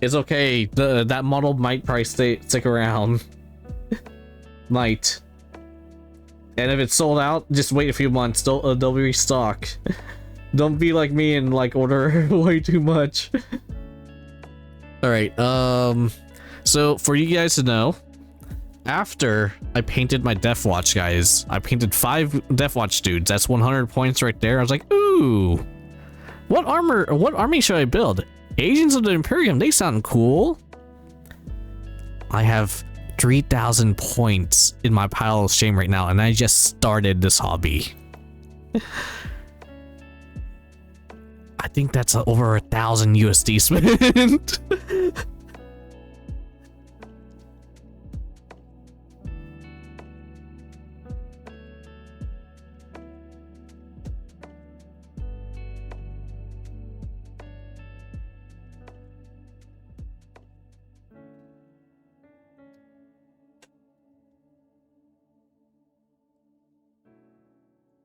It's okay. That model might probably stick around. Might. And if it's sold out, just wait a few months. They'll restock. Don't be like me and like order way too much. All right. So for you guys to know, after I painted my Death Watch guys, I painted 5 Death Watch dudes. That's 100 points right there. I was like, ooh, what army should I build? Agents of the Imperium. They sound cool. I have 3,000 points in my pile of shame right now, and I just started this hobby. I think that's over 1,000 USD spent.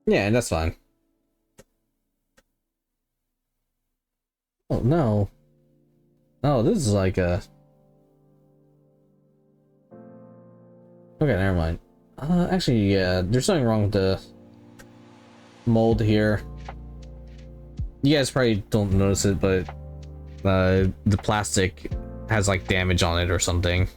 Yeah, that's fine. Oh no. Oh, this is like a... Okay, never mind. Actually, yeah, there's something wrong with the mold here. You guys probably don't notice it, but the plastic has like damage on it or something.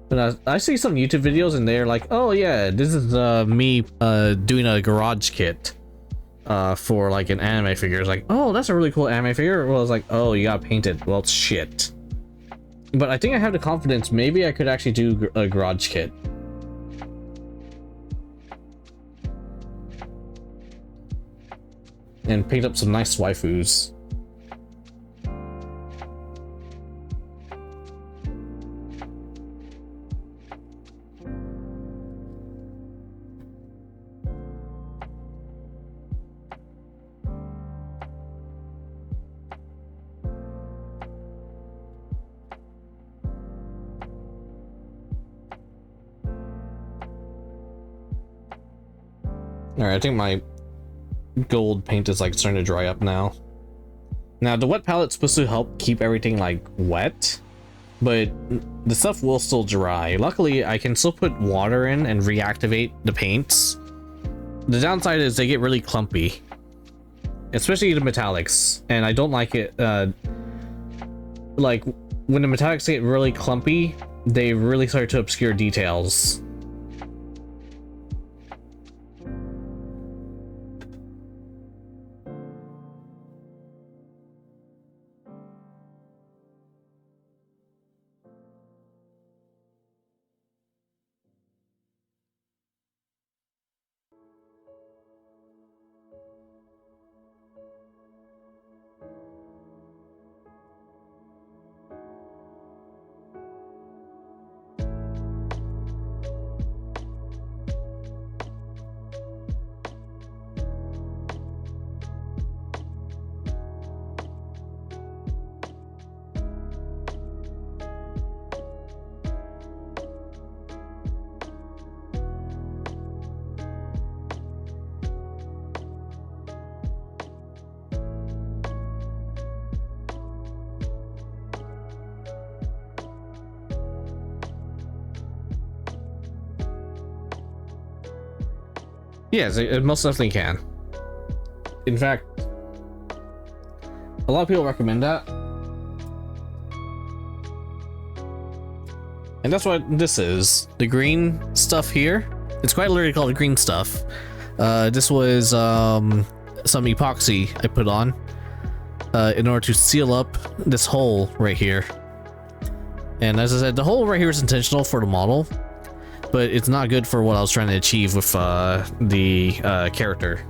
But I see some YouTube videos and they're like, oh yeah, this is me doing a garage kit for like an anime figure. It's like, oh, that's a really cool anime figure. Well, it's like, oh, you gotta paint it. Well, it's shit. But I think I have the confidence. Maybe I could actually do a garage kit. And paint up some nice waifus. Alright, I think my gold paint is like starting to dry up now. Now the wet palette's supposed to help keep everything like wet, but the stuff will still dry. Luckily, I can still put water in and reactivate the paints. The downside is they get really clumpy, especially the metallics, and I don't like it. Like when the metallics get really clumpy, they really start to obscure details. Yes, it most definitely can. In fact, a lot of people recommend that. And that's what this is. The green stuff here. It's quite literally called green stuff. This was some epoxy I put on in order to seal up this hole right here. And as I said, the hole right here is intentional for the model, but it's not good for what I was trying to achieve with the character.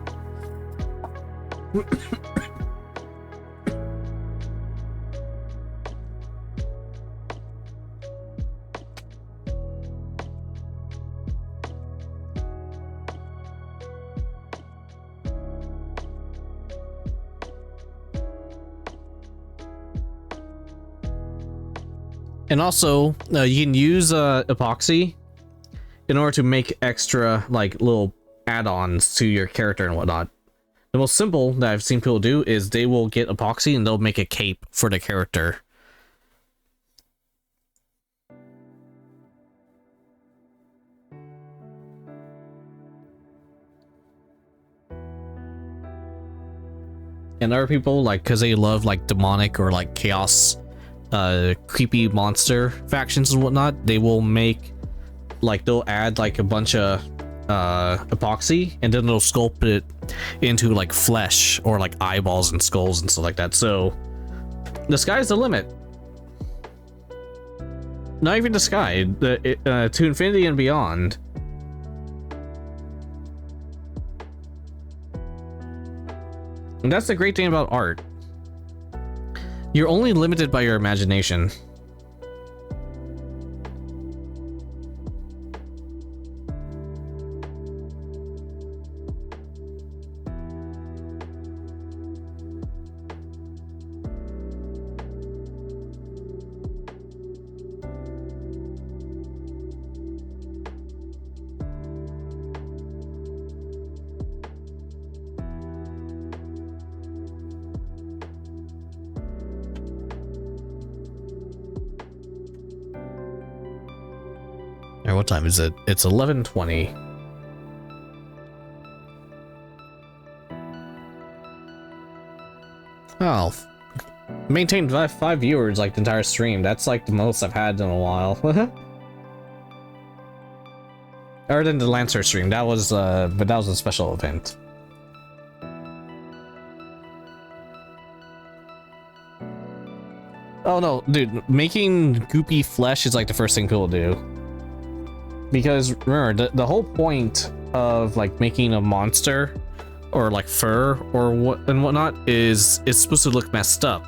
And also, you can use epoxy in order to make extra like little add-ons to your character and whatnot. The most simple that I've seen people do is they will get epoxy and they'll make a cape for the character. And other people, like, because they love like demonic or like chaos creepy monster factions and whatnot, they will make like, they'll add like a bunch of epoxy and then they'll sculpt it into like flesh or like eyeballs and skulls and stuff like that. So the sky's the limit. Not even the sky, to infinity and beyond. And that's the great thing about art. You're only limited by your imagination. What time is it? It's 11:20. Oh, maintained five viewers like the entire stream. That's like the most I've had in a while. Other than the Lancer stream, that was but that was a special event. Oh no, dude, making goopy flesh is like the first thing people do. Because remember, the whole point of like making a monster or like fur or whatnot is it's supposed to look messed up.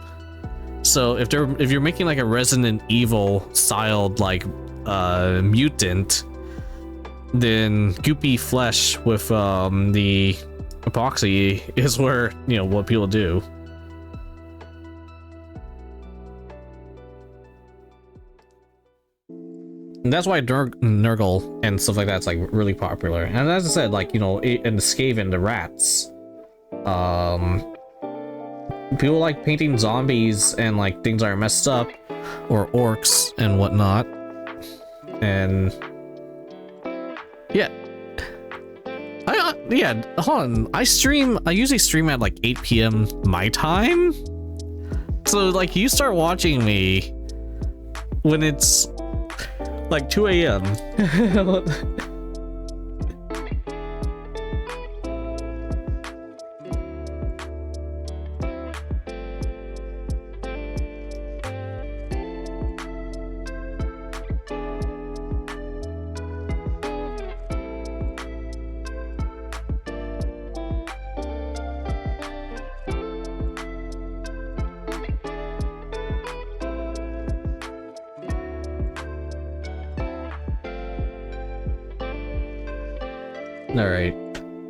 So if you're making like a Resident Evil styled like mutant, then goopy flesh with the epoxy is where, you know, what people do. And that's why Nurgle and stuff like that's like really popular. And as I said, like, you know, and the Skaven, the rats, people like painting zombies and like things that are messed up, or orcs and whatnot. And yeah, yeah, hold on. I usually stream at like 8 p.m. my time. So like you start watching me when it's like 2 a.m. Alright.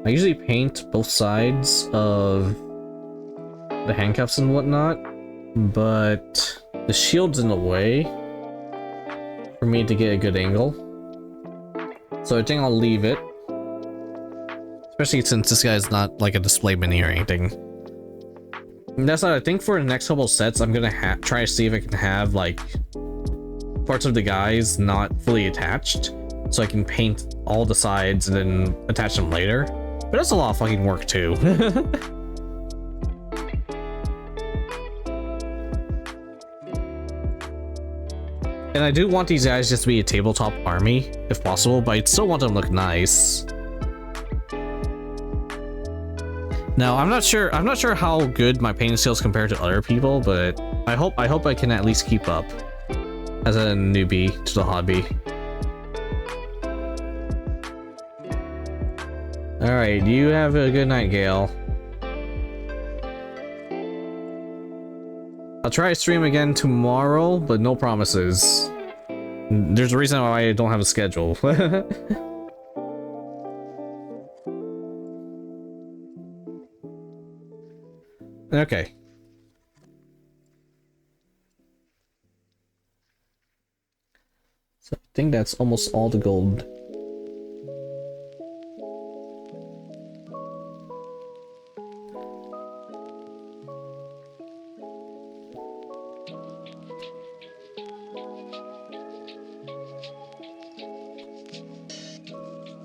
I usually paint both sides of the handcuffs and whatnot, but the shield's in the way for me to get a good angle. So I think I'll leave it. Especially since this guy's not like a display mini or anything. And that's what I think for the next couple sets, I'm gonna try to see if I can have like parts of the guys not fully attached, so I can paint all the sides and then attach them later. But that's a lot of fucking work too. And I do want these guys just to be a tabletop army, if possible, but I still want them to look nice. Now, I'm not sure how good my painting skills compare to other people, but I hope I can at least keep up as a newbie to the hobby. Alright, you have a good night, Gale. I'll try to stream again tomorrow, but no promises. There's a reason why I don't have a schedule. Okay. So I think that's almost all the gold.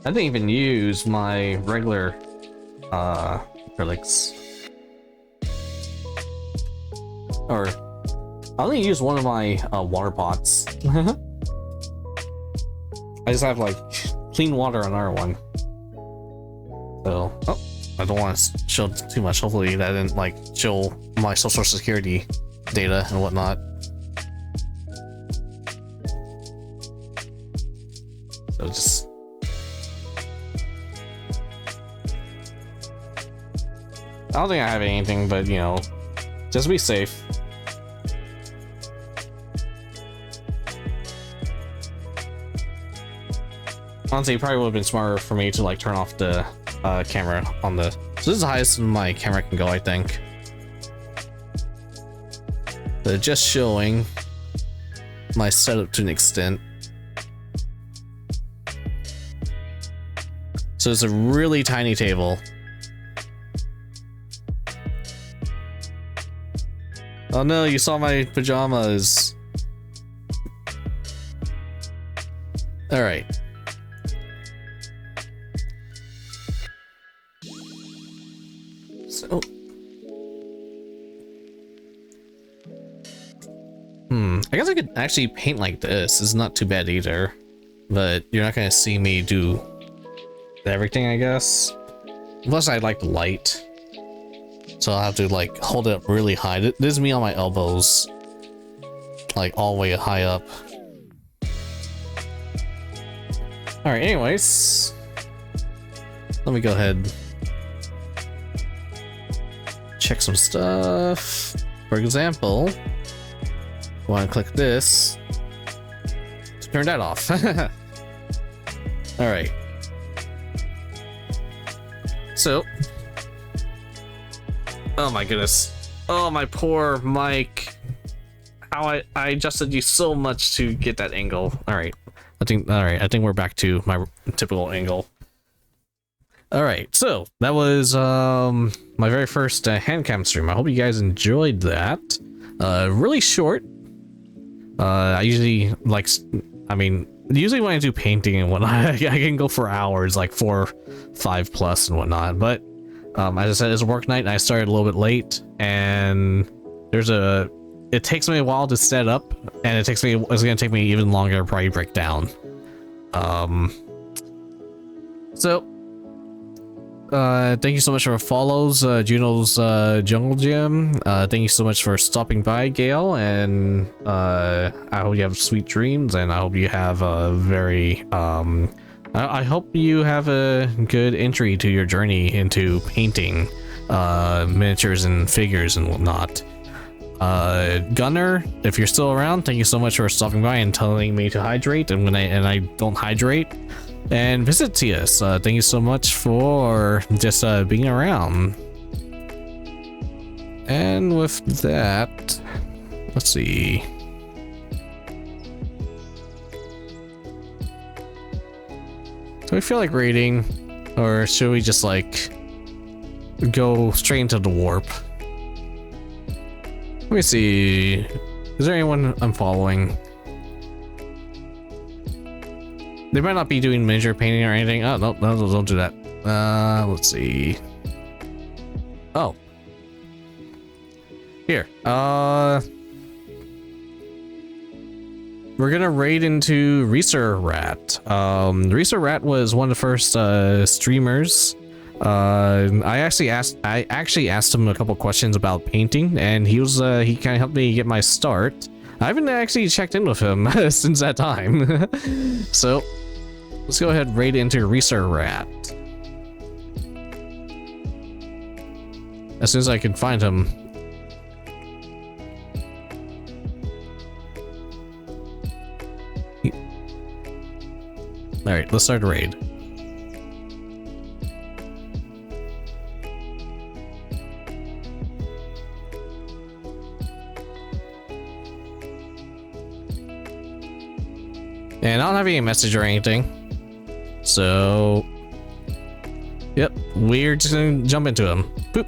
I didn't even use my regular acrylics. Or I only use one of my water pots. I just have like clean water on our one. So, oh, I don't want to show too much. Hopefully that didn't like show my social security data and whatnot. So just I don't think I have anything, but you know, just be safe. Honestly, it probably would have been smarter for me to like turn off the camera on the. So this is the highest my camera can go, I think. But just showing my setup to an extent. So it's a really tiny table. Oh no, you saw my pajamas. Alright. So... I guess I could actually paint like this. It's not too bad either. But you're not gonna see me do everything, I guess. Unless I like the light. So I'll have to like hold it up really high. This is me on my elbows. Like all the way high up. Alright, anyways. Let me go ahead. Check some stuff. For example, I want to click this to turn that off. Alright. So, oh my goodness. Oh, my poor mic. how I adjusted you so much to get that angle. All right, I think we're back to my typical angle. All right, so that was my very first hand cam stream. I hope you guys enjoyed that. Really short. I usually usually when I do painting and whatnot, I can go for hours, like 4, 5 plus and whatnot. But as I said, it's a work night, and I started a little bit late, and it takes me a while to set up, and it's gonna take me even longer to probably break down. Thank you so much for follows, Juno's Jungle Gym. Thank you so much for stopping by, Gail, and I hope you have sweet dreams, and I hope you have a very I hope you have a good entry to your journey into painting miniatures and figures and whatnot. Gunner, if you're still around, thank you so much for stopping by and telling me to hydrate, and when I don't hydrate. And visit us. Thank you so much for just being around. And with that, let's see. Do we feel like raiding, or should we just like go straight into the warp? Let me see. Is there anyone I'm following? They might not be doing miniature painting or anything. Oh, no, don't do that. Let's see. Oh. Here. We're gonna raid into Reeser Rat. Reeser Rat was one of the first streamers. I actually asked him a couple questions about painting, and he kind of helped me get my start. I haven't actually checked in with him since that time. So let's go ahead and raid into Reeser Rat. As soon as I can find him. Alright, let's start a raid. And I don't have any message or anything. So, yep, we're just gonna jump into him. Boop.